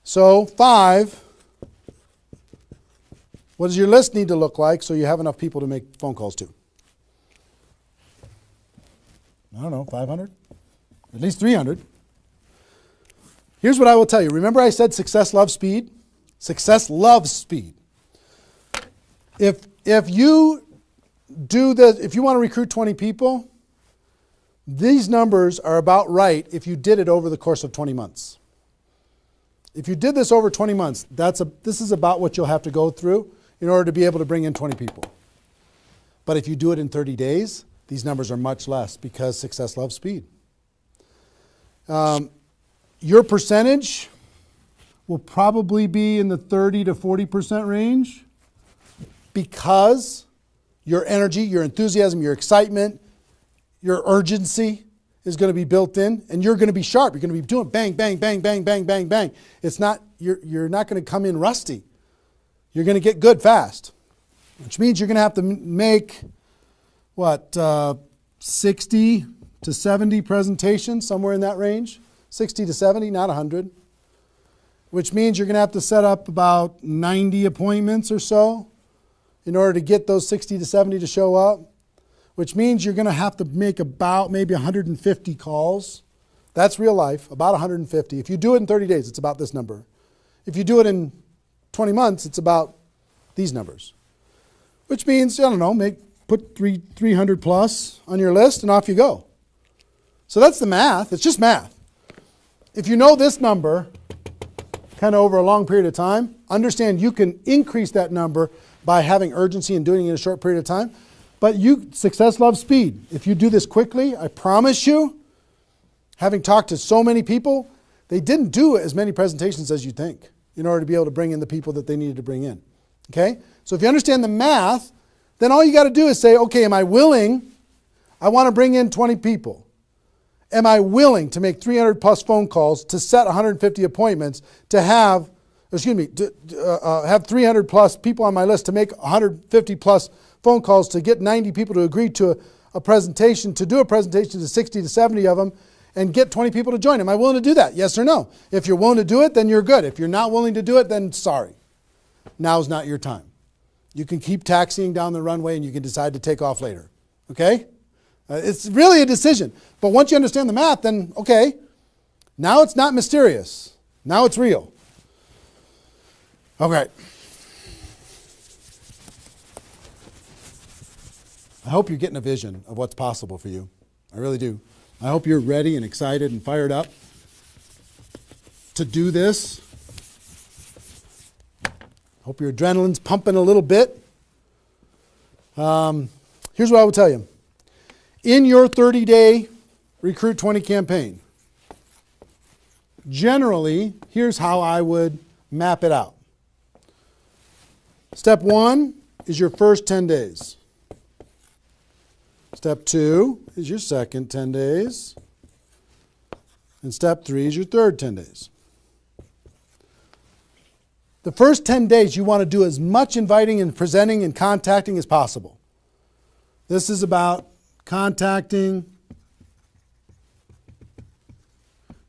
So 5, what does your list need to look like so you have enough people to make phone calls to? I don't know, 500? At least 300. Here's what I will tell you. Remember I said success loves speed? Success loves speed. If you do this, if you want to recruit 20 people, these numbers are about right if you did it over the course of 20 months. If you did this over 20 months, this is about what you'll have to go through in order to be able to bring in 20 people. But if you do it in 30 days, these numbers are much less because success loves speed. Your percentage will probably be in the 30 to 40% range because your energy, your enthusiasm, your excitement, your urgency is going to be built in, and you're going to be sharp. You're going to be doing bang, bang, bang, bang, bang, bang, bang. It's not, you're not going to come in rusty. You're going to get good fast, which means you're going to have to make, 60 to 70 presentations, somewhere in that range. 60 to 70, not 100. Which means you're going to have to set up about 90 appointments or so in order to get those 60 to 70 to show up. Which means you're going to have to make about maybe 150 calls. That's real life, about 150. If you do it in 30 days, it's about this number. If you do it in 20 months, it's about these numbers. Which means, put 300 plus on your list and off you go. So that's the math. It's just math. If you know this number kind of over a long period of time, understand you can increase that number by having urgency and doing it in a short period of time. But success loves speed. If you do this quickly, I promise you, having talked to so many people, they didn't do as many presentations as you think in order to be able to bring in the people that they needed to bring in. Okay? So if you understand the math, then all you got to do is say, okay, am I willing? I want to bring in 20 people. Am I willing to make 300 plus phone calls to set 150 appointments to have 300 plus people on my list to make 150 plus phone calls to get 90 people to agree to a presentation, to do a presentation to 60 to 70 of them and get 20 people to join? Am I willing to do that? Yes or no? If you're willing to do it, then you're good. If you're not willing to do it, then sorry. now's not your time. You can keep taxiing down the runway and you can decide to take off later. Okay? It's really a decision. But once you understand the math, then okay, now it's not mysterious. Now it's real. Okay. I hope you're getting a vision of what's possible for you. I really do. I hope you're ready and excited and fired up to do this. Hope your adrenaline's pumping a little bit. Here's what I will tell you. In your 30-day Recruit 20 campaign, generally, here's how I would map it out. Step 1 is your first 10 days. Step 2 is your second 10 days. And step 3 is your third 10 days. The first 10 days, you want to do as much inviting and presenting and contacting as possible. This is about contacting,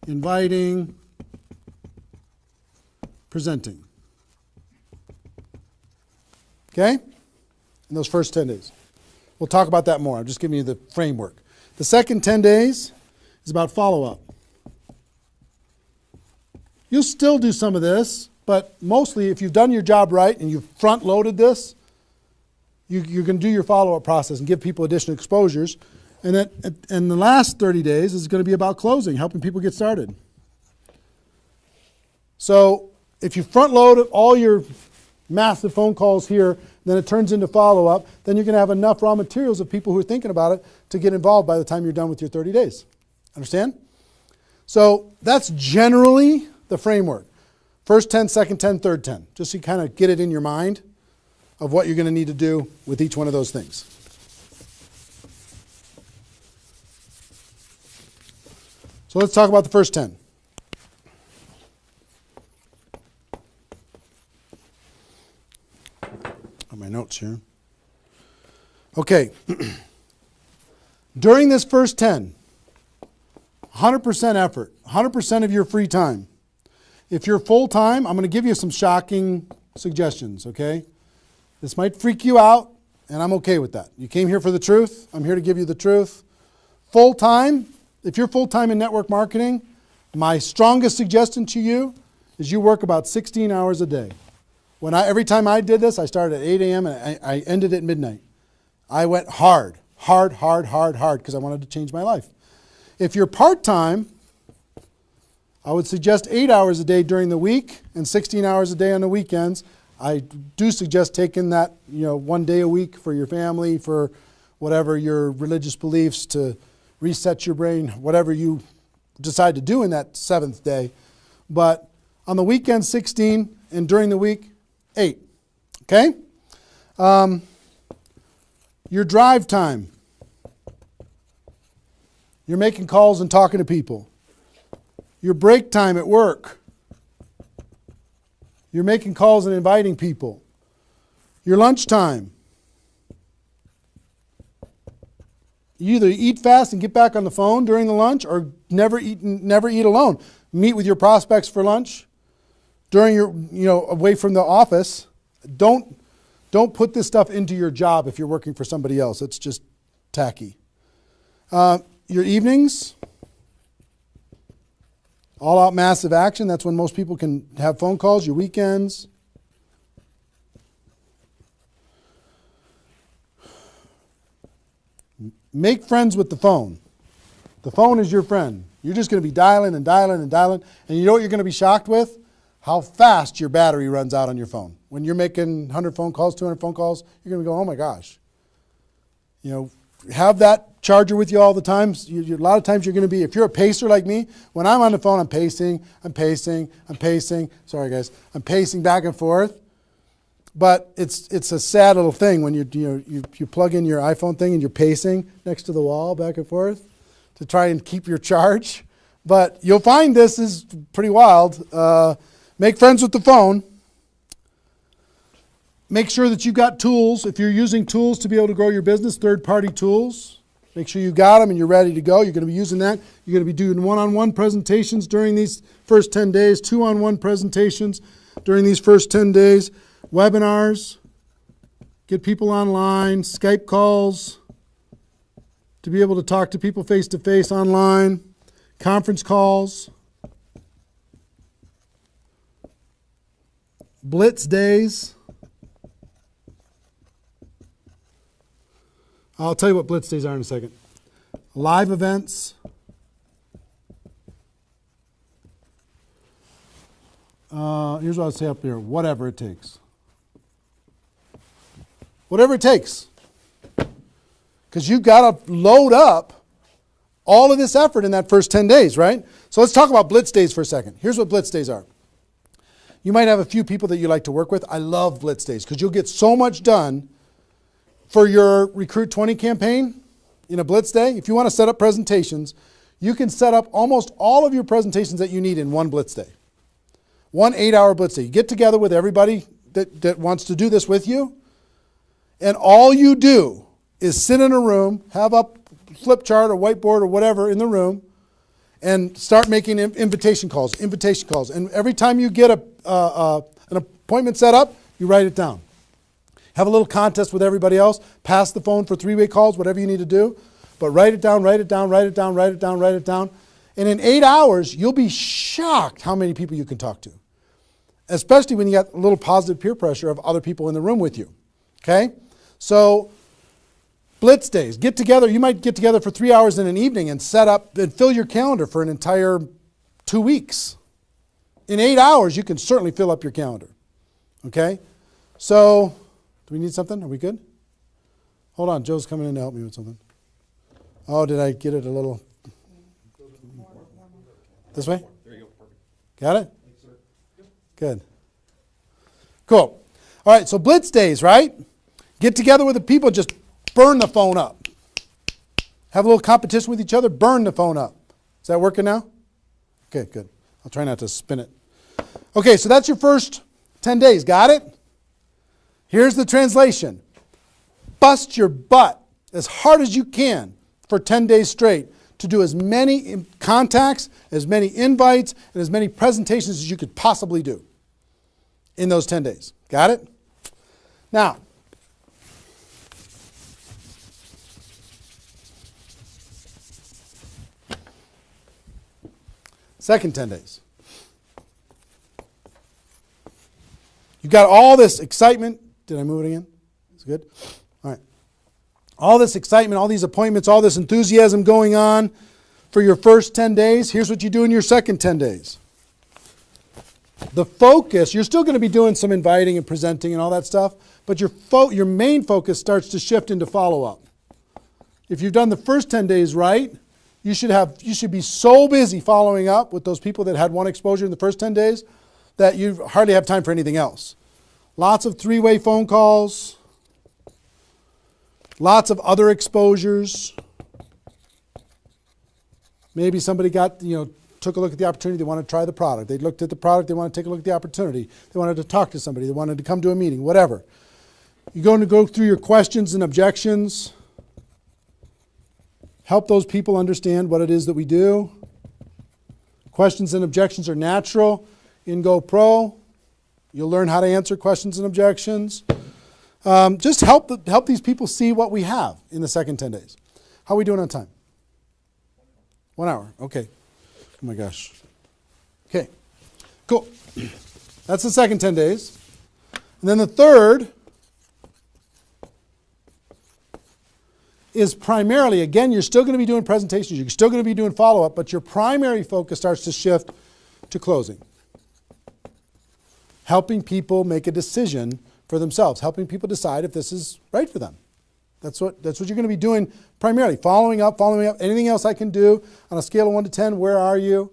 inviting, presenting. Okay? In those first 10 days. We'll talk about that more. I'm just giving you the framework. The second 10 days is about follow-up. You'll still do some of this, but mostly if you've done your job right and you've front-loaded this, you're going to do your follow-up process and give people additional exposures. And the last 30 days is going to be about closing, helping people get started. So if you front-load all your massive phone calls here, then it turns into follow-up, then you're going to have enough raw materials of people who are thinking about it to get involved by the time you're done with your 30 days. Understand? So that's generally the framework. First 10, second 10, third 10. Just so you kind of get it in your mind of what you're going to need to do with each one of those things. So let's talk about the first 10. My notes here. Okay. During this first 10, 100% effort, 100% of your free time. If you're full-time, I'm going to give you some shocking suggestions, okay? This might freak you out, and I'm okay with that. You came here for the truth. I'm here to give you the truth. Full-time, if you're full-time in network marketing, my strongest suggestion to you is you work about 16 hours a day. Every time I did this, I started at 8 a.m. and I ended at midnight. I went hard, because I wanted to change my life. If you're part-time, I would suggest 8 hours a day during the week and 16 hours a day on the weekends. I do suggest taking that, 1 day a week for your family, for whatever your religious beliefs, to reset your brain, whatever you decide to do in that 7th day. But on the weekend, 16, and during the week, 8. Okay? Your drive time. You're making calls and talking to people. Your break time at work. You're making calls and inviting people. Your lunch time. You either eat fast and get back on the phone during the lunch, or never eat alone. Meet with your prospects for lunch. During your, away from the office. Don't put this stuff into your job if you're working for somebody else. It's just tacky. Your evenings, all out massive action. That's when most people can have phone calls. Your weekends. Make friends with the phone. The phone is your friend. You're just going to be dialing and dialing and dialing. And you know what you're going to be shocked with? How fast your battery runs out on your phone. When you're making 100 phone calls, 200 phone calls, you're going to go, oh my gosh. Have that charger with you all the time. A lot of times you're going to be, if you're a pacer like me, when I'm on the phone, I'm pacing. Sorry guys. I'm pacing back and forth. But it's a sad little thing when you plug in your iPhone thing and you're pacing next to the wall back and forth to try and keep your charge. But you'll find this is pretty wild. Make friends with the phone. Make sure that you've got tools. If you're using tools to be able to grow your business, third-party tools, make sure you got them and you're ready to go. You're going to be using that. You're going to be doing one-on-one presentations during these first 10 days, two-on-one presentations during these first 10 days. webinars, get people online, Skype calls, to be able to talk to people face-to-face online, conference calls, blitz days. I'll tell you what blitz days are in a second. Live events. Here's what I'll say up here. Whatever it takes. Whatever it takes. Because you've got to load up all of this effort in that first 10 days, right? So let's talk about blitz days for a second. Here's what blitz days are. You might have a few people that you like to work with. I love blitz days because you'll get so much done for your Recruit 20 campaign in a blitz day. If you want to set up presentations, you can set up almost all of your presentations that you need in one blitz day. 1 8-hour blitz day. You get together with everybody that wants to do this with you, and all you do is sit in a room, have a flip chart or whiteboard or whatever in the room, and start making invitation calls. And every time you get an appointment set up, you write it down. Have a little contest with everybody else. Pass the phone for 3-way calls, whatever you need to do. But write it down, write it down, write it down, write it down, write it down. And in 8 hours, you'll be shocked how many people you can talk to. Especially when you got a little positive peer pressure of other people in the room with you. Okay? So, blitz days. Get together. You might get together for 3 hours in an evening and set up and fill your calendar for an entire 2 weeks. In 8 hours, you can certainly fill up your calendar. Okay? So, do we need something? Are we good? Hold on. Joe's coming in to help me with something. Oh, did I get it a little? This way? There you go. Perfect. Got it? Good. Cool. All right, so blitz days, right? Get together with the people, just burn the phone up. Have a little competition with each other, burn the phone up. Is that working now? Okay, good. I'll try not to spin it. Okay, so that's your first 10 days. Got it? Here's the translation. Bust your butt as hard as you can for 10 days straight to do as many contacts, as many invites, and as many presentations as you could possibly do in those 10 days. Got it? Now, second 10 days. You've got all this excitement. Did I move it again? It's good? All right. All this excitement, all these appointments, all this enthusiasm going on for your first 10 days. Here's what you do in your second 10 days. The focus, you're still going to be doing some inviting and presenting and all that stuff, but your main focus starts to shift into follow-up. If you've done the first 10 days right, you should be so busy following up with those people that had one exposure in the first 10 days that you hardly have time for anything else. Lots of 3-way phone calls, lots of other exposures. Maybe somebody took a look at the opportunity, they want to try the product. They looked at the product, they want to take a look at the opportunity. They wanted to talk to somebody, they wanted to come to a meeting, whatever. You're going to go through your questions and objections. Help those people understand what it is that we do. Questions and objections are natural in GoPro. You'll learn how to answer questions and objections. Just help these people see what we have in the second 10 days. How are we doing on time? 1 hour. Okay. Oh my gosh. Okay. Cool. That's the second 10 days. And then the third is primarily, again, you're still going to be doing presentations, you're still going to be doing follow-up, but your primary focus starts to shift to closing. Helping people make a decision for themselves, helping people decide if this is right for them. That's what you're going to be doing primarily, following up, anything else I can do on a scale of 1 to 10, where are you?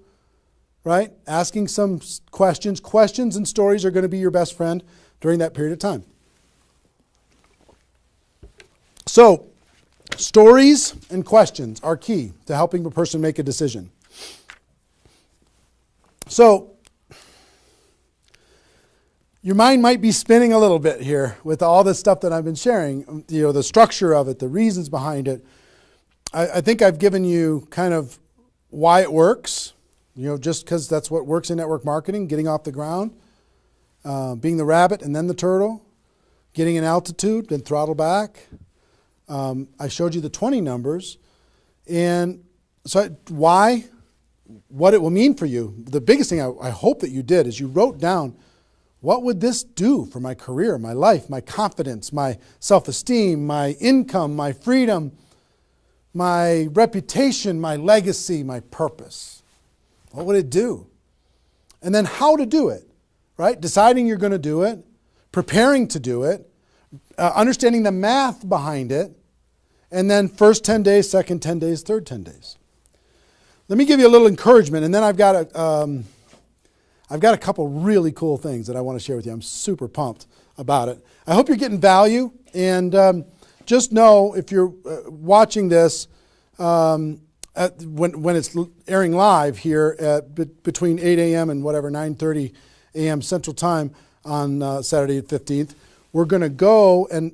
Right? Asking some questions. Questions and stories are going to be your best friend during that period of time. So, stories and questions are key to helping a person make a decision. So, your mind might be spinning a little bit here with all this stuff that I've been sharing, the structure of it, the reasons behind it. I think I've given you kind of why it works, just because that's what works in network marketing, getting off the ground. being the rabbit and then the turtle, getting an altitude, then throttle back. I showed you the 20 numbers. And so why? What it will mean for you. The biggest thing I hope that you did is you wrote down, what would this do for my career, my life, my confidence, my self-esteem, my income, my freedom, my reputation, my legacy, my purpose? What would it do? And then how to do it, right? Deciding you're going to do it, preparing to do it, understanding the math behind it, and then first 10 days, second 10 days, third 10 days. Let me give you a little encouragement, and then I've got a couple really cool things that I want to share with you. I'm super pumped about it. I hope you're getting value, and just know if you're watching this when it's airing live here at between 8 a.m. and whatever 9:30 a.m. Central Time on Saturday the 15th, we're going to go and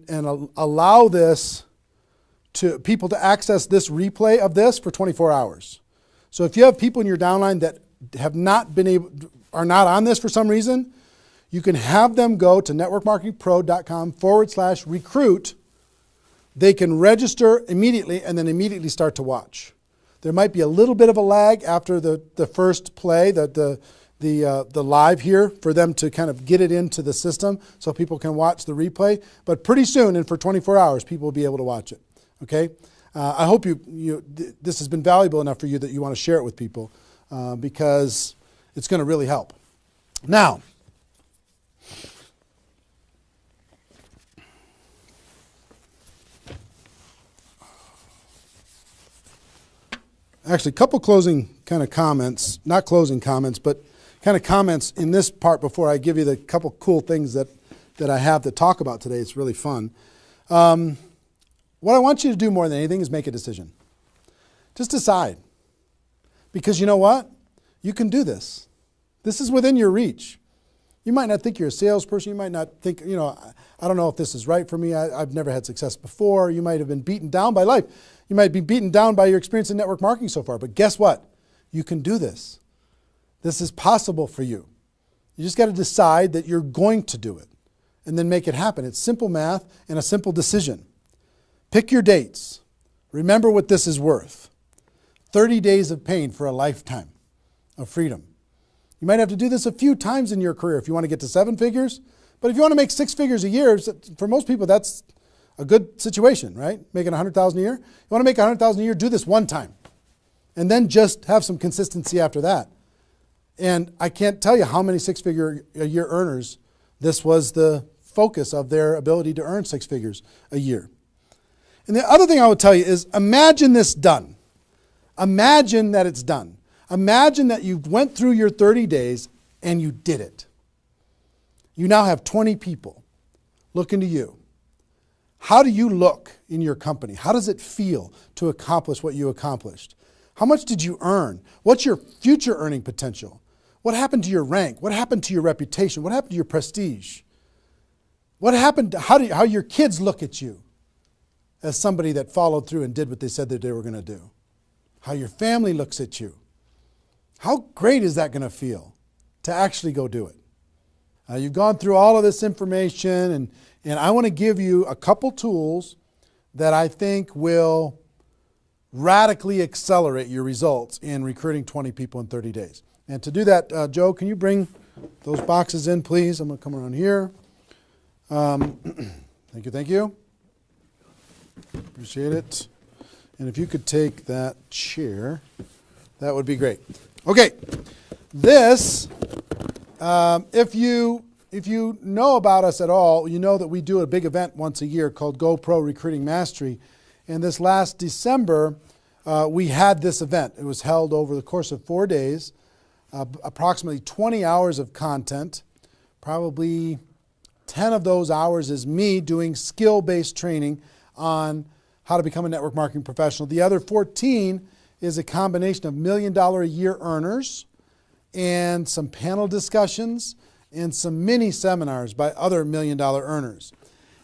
allow this to people to access this replay of this for 24 hours. So if you have people in your downline that have not been able, are not on this for some reason, you can have them go to networkmarketingpro.com/recruit. They can register immediately and then immediately start to watch. There might be a little bit of a lag after the first play, the live here, for them to kind of get it into the system so people can watch the replay. But pretty soon, and for 24 hours, people will be able to watch it. Okay? I hope this has been valuable enough for you that you want to share it with people because it's going to really help. Now, actually, a couple closing kind of comments, not closing comments, but kind of comments in this part before I give you the couple cool things that I have to talk about today. It's really fun. What I want you to do more than anything is make a decision. Just decide. Because you know what? You can do this. This is within your reach. You might not think you're a salesperson. You might not think, I don't know if this is right for me. I've never had success before. You might have been beaten down by life. You might be beaten down by your experience in network marketing so far. But guess what? You can do this. This is possible for you. You just got to decide that you're going to do it and then make it happen. It's simple math and a simple decision. Pick your dates. Remember what this is worth. 30 days of pain for a lifetime of freedom. You might have to do this a few times in your career if you want to get to 7 figures. But if you want to make 6 figures a year, for most people, that's a good situation, right? Making $100,000 a year. You want to make $100,000 a year, do this one time. And then just have some consistency after that. And I can't tell you how many 6-figure a year earners this was the focus of their ability to earn 6 figures a year. And the other thing I would tell you is imagine this done. Imagine that it's done. Imagine that you went through your 30 days and you did it. You now have 20 people looking to you. How do you look in your company? How does it feel to accomplish what you accomplished? How much did you earn? What's your future earning potential? What happened to your rank? What happened to your reputation? What happened to your prestige? What happened to how your kids look at you as somebody that followed through and did what they said that they were going to do? How your family looks at you? How great is that going to feel to actually go do it? You've gone through all of this information, and I want to give you a couple tools that I think will radically accelerate your results in recruiting 20 people in 30 days. And to do that, Joe, can you bring those boxes in, please? I'm going to come around here. Thank you. Appreciate it. And if you could take that chair, that would be great. Okay, this, if you know about us at all, you know that we do a big event once a year called GoPro Recruiting Mastery. And this last December, we had this event. It was held over the course of 4 days, approximately 20 hours of content. Probably 10 of those hours is me doing skill-based training on how to become a network marketing professional. The other 14 is a combination of $1 million a year earners and some panel discussions and some mini seminars by other $1 million earners.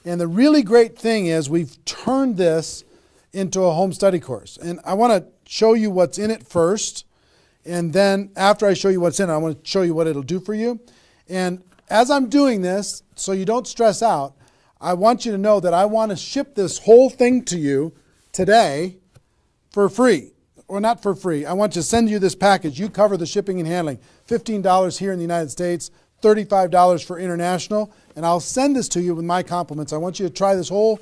And the really great thing is we've turned this into a home study course. And I want to show you what's in it first. And then after I show you what's in it, I want to show you what it'll do for you. And as I'm doing this, so you don't stress out, I want you to know that I want to ship this whole thing to you today for free. Or not for free. I want to send you this package. You cover the shipping and handling. $15 here in the United States, $35 for international, and I'll send this to you with my compliments. I want you to try this whole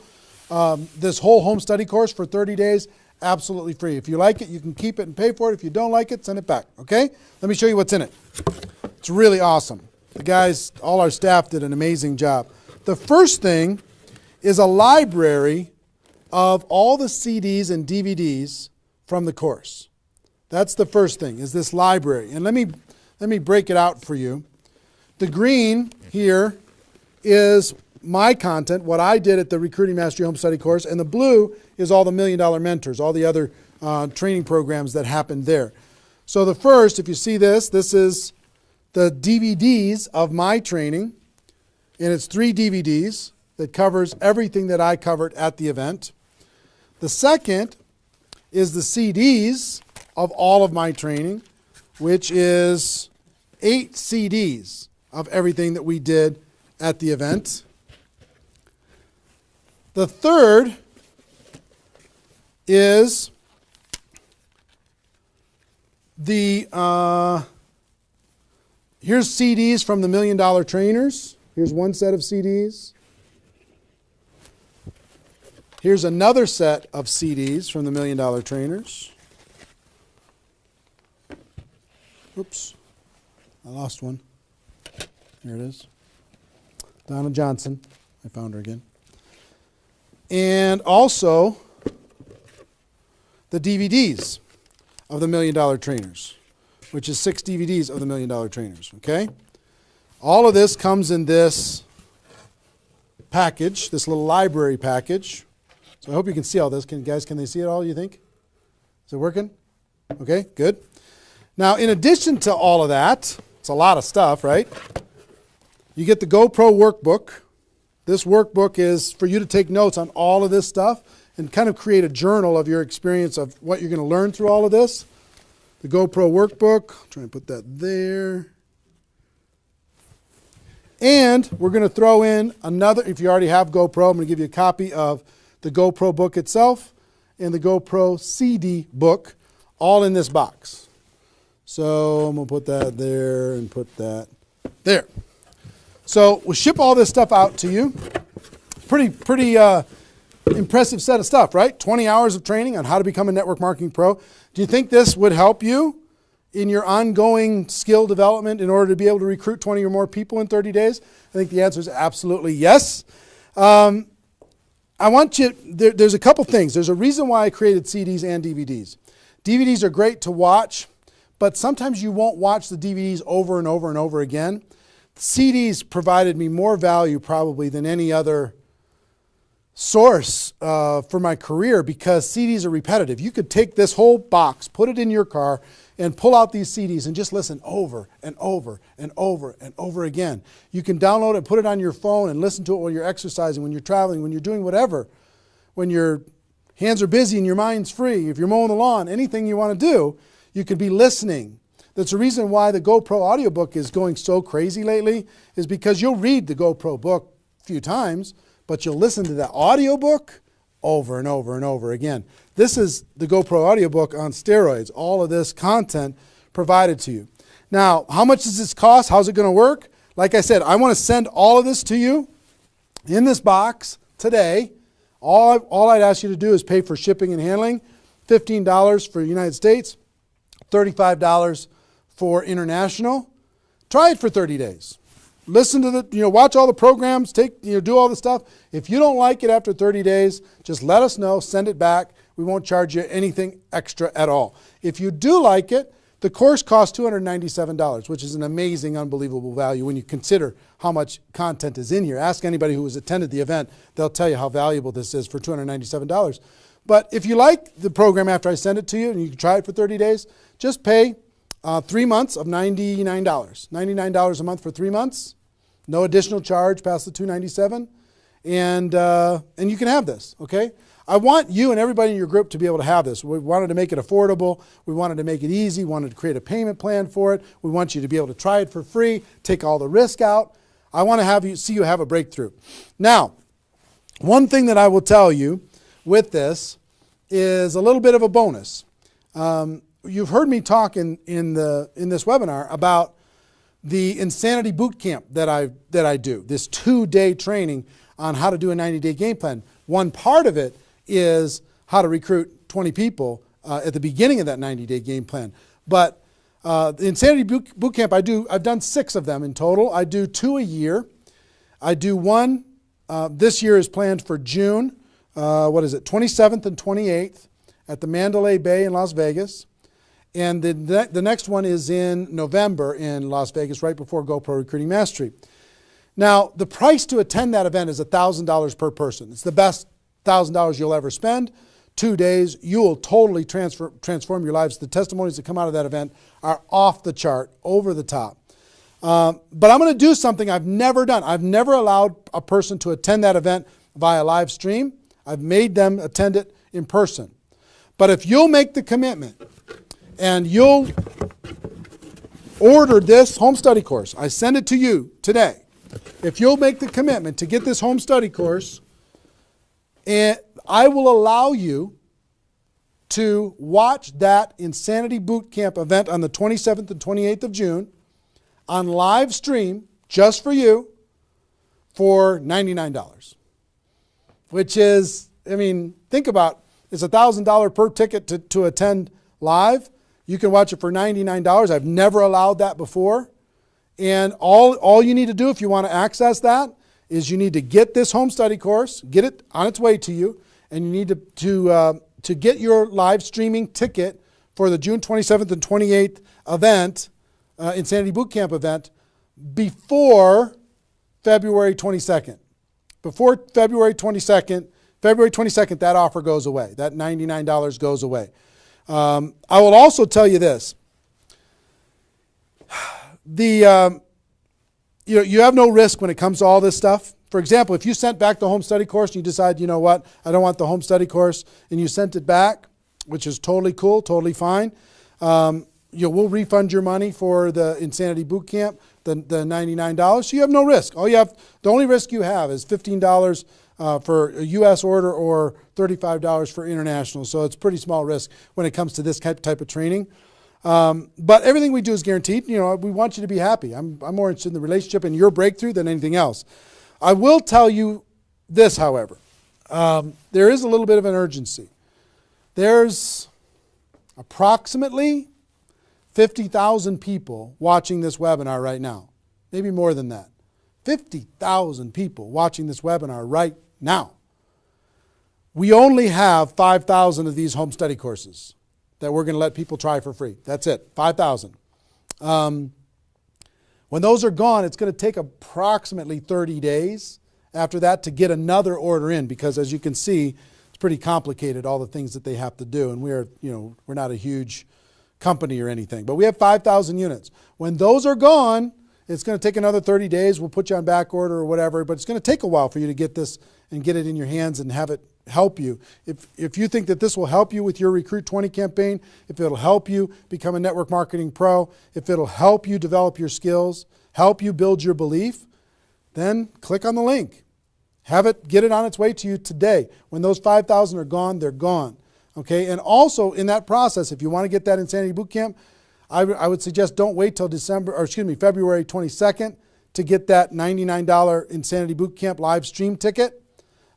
home study course for 30 days, absolutely free. If you like it, you can keep it and pay for it. If you don't like it, send it back, okay? Let me show you what's in it. It's really awesome. The guys, all our staff did an amazing job. The first thing is a library of all the CDs and DVDs from the course. That's the first thing, is this library. And let me break it out for you. The green here is my content, what I did at the Recruiting Mastery Home Study course, and the blue is all the $1 Million Mentors, all the other training programs that happened there. So the first, if you see this is the DVDs of my training, and it's 3 DVDs that covers everything that I covered at the event. The second is the CDs of all of my training, which is 8 CDs of everything that we did at the event. The third is here's CDs from the $1 Million Trainers. Here's one set of CDs. Here's another set of CDs from the $1 Million Trainers. Oops, I lost one. Here it is. Donna Johnson. I found her again. And also the DVDs of the $1 Million Trainers, which is 6 DVDs of the $1 Million Trainers, okay? All of this comes in this package, this little library package. So I hope you can see all this. Can they see it all, you think? Is it working? Okay, good. Now, in addition to all of that, it's a lot of stuff, right? You get the GoPro workbook. This workbook is for you to take notes on all of this stuff and kind of create a journal of your experience of what you're going to learn through all of this. The GoPro workbook, I'll try and put that there. And we're going to throw in another, if you already have GoPro, I'm going to give you a copy of the GoPro book itself and the GoPro CD book, all in this box. So I'm going to put that there and put that there. So we'll ship all this stuff out to you. Pretty impressive set of stuff, right? 20 hours of training on how to become a network marketing pro. Do you think this would help you in your ongoing skill development in order to be able to recruit 20 or more people in 30 days? I think the answer is absolutely yes. I want you, there's a couple things. There's a reason why I created CDs and DVDs. DVDs are great to watch, but sometimes you won't watch the DVDs over and over and over again. CDs provided me more value probably than any other source for my career because CDs are repetitive. You could take this whole box, put it in your car, and pull out these CDs and just listen over and over and over and over again. You can download it, put it on your phone, and listen to it while you're exercising, when you're traveling, when you're doing whatever. When your hands are busy and your mind's free, if you're mowing the lawn, anything you want to do, you could be listening. That's the reason why the GoPro audiobook is going so crazy lately, is because you'll read the GoPro book a few times, but you'll listen to the audiobook over and over and over again. This is the GoPro audiobook on steroids. All of this content provided to you. Now, how much does this cost? How's it going to work? Like I said, I want to send all of this to you in this box today. All I'd ask you to do is pay for shipping and handling, $15 for the United States, $35 for international. Try it for 30 days. Listen to watch all the programs, do all the stuff. If you don't like it after 30 days, just let us know, send it back. We won't charge you anything extra at all. If you do like it, the course costs $297, which is an amazing, unbelievable value when you consider how much content is in here. Ask anybody who has attended the event. They'll tell you how valuable this is for $297. But if you like the program after I send it to you and you can try it for 30 days, just pay 3 months of $99. $99 a month for 3 months. No additional charge past the $297. And you can have this, okay? I want you and everybody in your group to be able to have this. We wanted to make it affordable. We wanted to make it easy. We wanted to create a payment plan for it. We want you to be able to try it for free, take all the risk out. I want to see you have a breakthrough. Now, one thing that I will tell you with this is a little bit of a bonus. You've heard me talk in this webinar about the Insanity Boot Camp that I do, this 2-day training on how to do a 90-day game plan. One part of it is how to recruit 20 people at the beginning of that 90-day game plan. But the Insanity Boot Camp, I've done 6 of them in total. I do 2 a year. I do one, this year is planned for June, 27th and 28th at the Mandalay Bay in Las Vegas. And the next one is in November in Las Vegas, right before GoPro Recruiting Mastery. Now, the price to attend that event is $1,000 per person. It's the best $1,000 you'll ever spend. 2 days, you will totally transform your lives. The testimonies that come out of that event are off the chart, over the top. But I'm going to do something I've never done. I've never allowed a person to attend that event via live stream. I've made them attend it in person. But if you'll make the commitment and you'll order this home study course, I send it to you today. If you'll make the commitment to get this home study course, and I will allow you to watch that Insanity Boot Camp event on the 27th and 28th of June on live stream just for you for $99. Which is, I mean, think about, it's $1,000 per ticket to attend live. You can watch it for $99. I've never allowed that before. And all you need to do if you want to access that is you need to get this home study course, get it on its way to you, and you need to get your live streaming ticket for the June 27th and 28th event, Insanity Boot Camp event, before February 22nd. Before February 22nd, that offer goes away. That $99 goes away. I will also tell you this. You have no risk when it comes to all this stuff. For example, if you sent back the home study course and you decide, you know what, I don't want the home study course, and you sent it back, which is totally cool, totally fine. We'll refund your money for the Insanity Boot Camp, the $99. So you have no risk. The only risk you have is $15 for a U.S. order or $35 for international. So it's pretty small risk when it comes to this type of training. But everything we do is guaranteed. We want you to be happy. I'm more interested in the relationship and your breakthrough than anything else. I will tell you this, however. There is a little bit of an urgency. There's approximately 50,000 people watching this webinar right now. Maybe more than that. 50,000 people watching this webinar right now. We only have 5,000 of these home study courses that we're going to let people try for free. That's it, 5,000. When those are gone, it's going to take approximately 30 days after that to get another order in, because as you can see, it's pretty complicated, all the things that they have to do. And we're not a huge company or anything, but we have 5,000 units. When those are gone, it's going to take another 30 days. We'll put you on back order or whatever, but it's going to take a while for you to get this and get it in your hands and have it help you. If you think that this will help you with your Recruit 20 campaign, if it'll help you become a network marketing pro, if it'll help you develop your skills, help you build your belief, then click on the link. Get it on its way to you today. When those 5,000 are gone, they're gone. Okay, and also in that process, if you want to get that Insanity Boot Camp, I would suggest don't wait till February 22nd to get that $99 Insanity Boot Camp live stream ticket.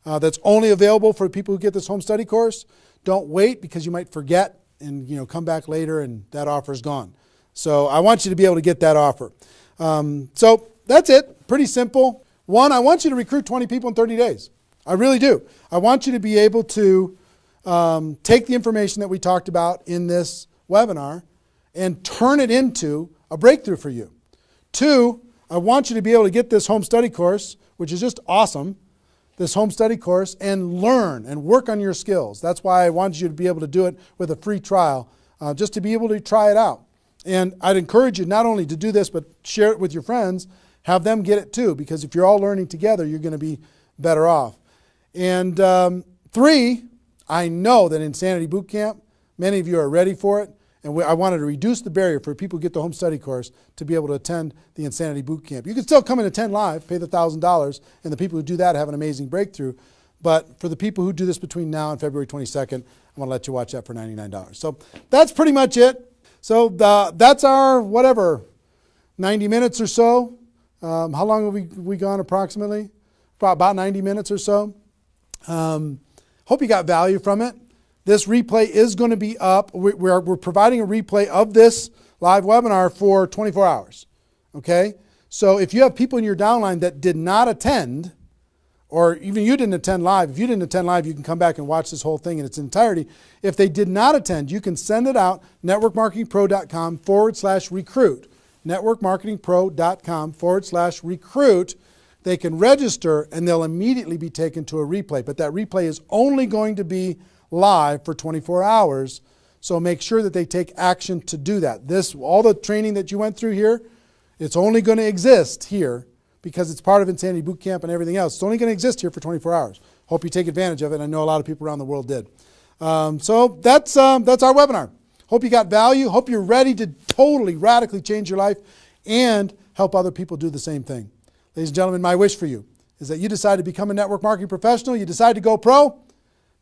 That's only available for people who get this home study course. Don't wait, because you might forget and come back later and that offer's gone. So I want you to be able to get that offer. So that's it. Pretty simple. One, I want you to recruit 20 people in 30 days. I really do. I want you to be able to take the information that we talked about in this webinar and turn it into a breakthrough for you. Two, I want you to be able to get this home study course, which is just awesome, this home study course, and learn and work on your skills. That's why I wanted you to be able to do it with a free trial, just to be able to try it out. And I'd encourage you not only to do this, but share it with your friends, have them get it too, because if you're all learning together, you're going to be better off. And three, I know that Insanity Boot Camp, many of you are ready for it, And I wanted to reduce the barrier for people who get the home study course to be able to attend the Insanity Boot Camp. You can still come and attend live, pay the $1,000, and the people who do that have an amazing breakthrough. But for the people who do this between now and February 22nd, I want to let you watch that for $99. So that's pretty much it. So that's our, 90 minutes or so. How long have we gone approximately? About 90 minutes or so. Hope you got value from it. This replay is going to be up. We're providing a replay of this live webinar for 24 hours. Okay? So if you have people in your downline that did not attend, or even you didn't attend live, if you didn't attend live, you can come back and watch this whole thing in its entirety. If they did not attend, you can send it out, networkmarketingpro.com/recruit. networkmarketingpro.com/recruit. They can register and they'll immediately be taken to a replay. But that replay is only going to be live for 24 hours. So make sure that they take action to do that. All the training that you went through here, it's only going to exist here because it's part of Insanity Boot Camp and everything else. It's only going to exist here for 24 hours. Hope you take advantage of it. I know a lot of people around the world did. So that's our webinar. Hope you got value. Hope you're ready to totally, radically change your life and help other people do the same thing. Ladies and gentlemen, my wish for you is that you decide to become a network marketing professional. You decide to go pro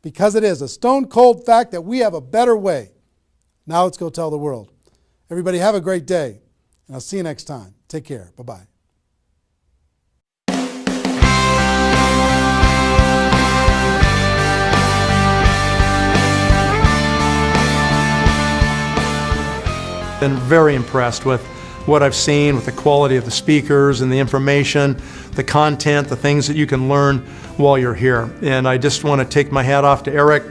because it is a stone cold fact that we have a better way. Now let's go tell the world. Everybody have a great day, and I'll see you next time. Take care. Bye-bye. Been very impressed with what I've seen, with the quality of the speakers and the information, the content, the things that you can learn while you're here. And I just want to take my hat off to Eric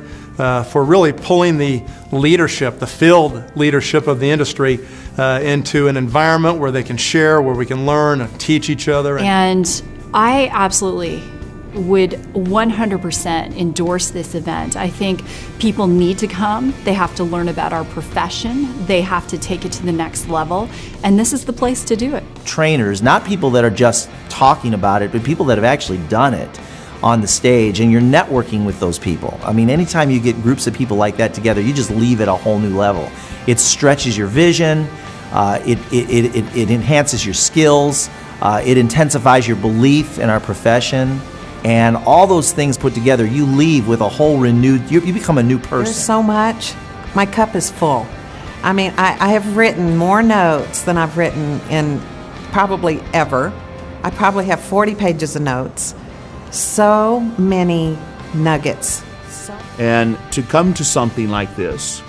for really pulling the leadership, the field leadership of the industry into an environment where they can share, where we can learn and teach each other. And I absolutely would 100% endorse this event. I think people need to come. They have to learn about our profession. They have to take it to the next level. And this is the place to do it. Trainers, not people that are just talking about it, but people that have actually done it on the stage, and you're networking with those people. I mean, anytime you get groups of people like that together, you just leave at a whole new level. It stretches your vision, it enhances your skills, it intensifies your belief in our profession. And all those things put together, you leave with a whole renewed, you become a new person. There's so much. My cup is full. I mean, I have written more notes than I've written in probably ever. I probably have 40 pages of notes. So many nuggets. And to come to something like this,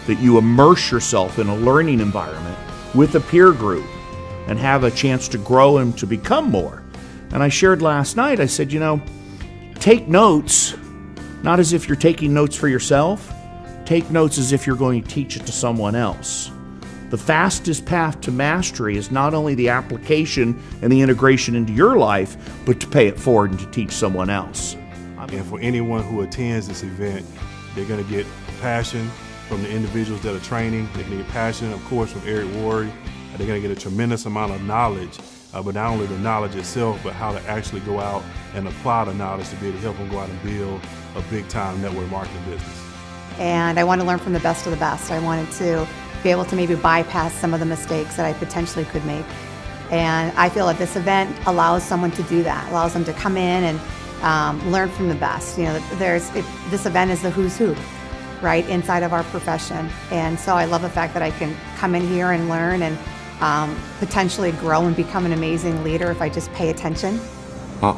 that you immerse yourself in a learning environment with a peer group and have a chance to grow and to become more. And I shared last night, I said, take notes, not as if you're taking notes for yourself. Take notes as if you're going to teach it to someone else. The fastest path to mastery is not only the application and the integration into your life, but to pay it forward and to teach someone else. And for anyone who attends this event, they're going to get passion from the individuals that are training. They're going to get passion, of course, from Eric Worre. They're going to get a tremendous amount of knowledge. But not only the knowledge itself, but how to actually go out and apply the knowledge to be able to help them go out and build a big-time network marketing business. And I want to learn from the best of the best. I wanted to be able to maybe bypass some of the mistakes that I potentially could make. And I feel that this event allows someone to do that, allows them to come in and learn from the best. This event is the who's who, right, inside of our profession. And so I love the fact that I can come in here and learn and potentially grow and become an amazing leader if I just pay attention.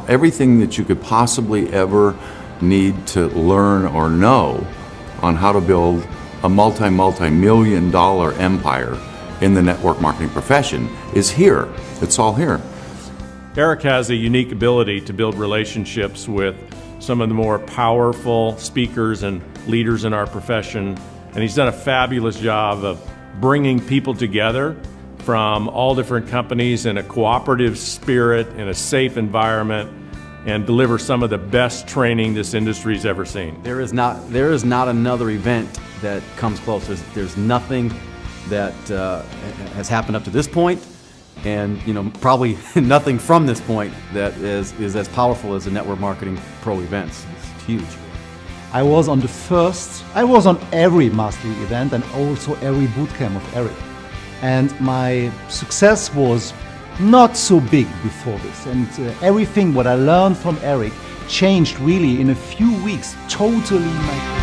Everything that you could possibly ever need to learn or know on how to build a multi-million dollar empire in the network marketing profession is here. It's all here. Eric has a unique ability to build relationships with some of the more powerful speakers and leaders in our profession, and he's done a fabulous job of bringing people together from all different companies in a cooperative spirit, in a safe environment, and deliver some of the best training this industry's ever seen. There is not another event that comes close. There's nothing that has happened up to this point, and probably nothing from this point that is as powerful as the Network Marketing Pro events. It's huge. I was on every mastery event and also every bootcamp of Eric. And my success was not so big before this. And everything what I learned from Eric changed really in a few weeks, totally my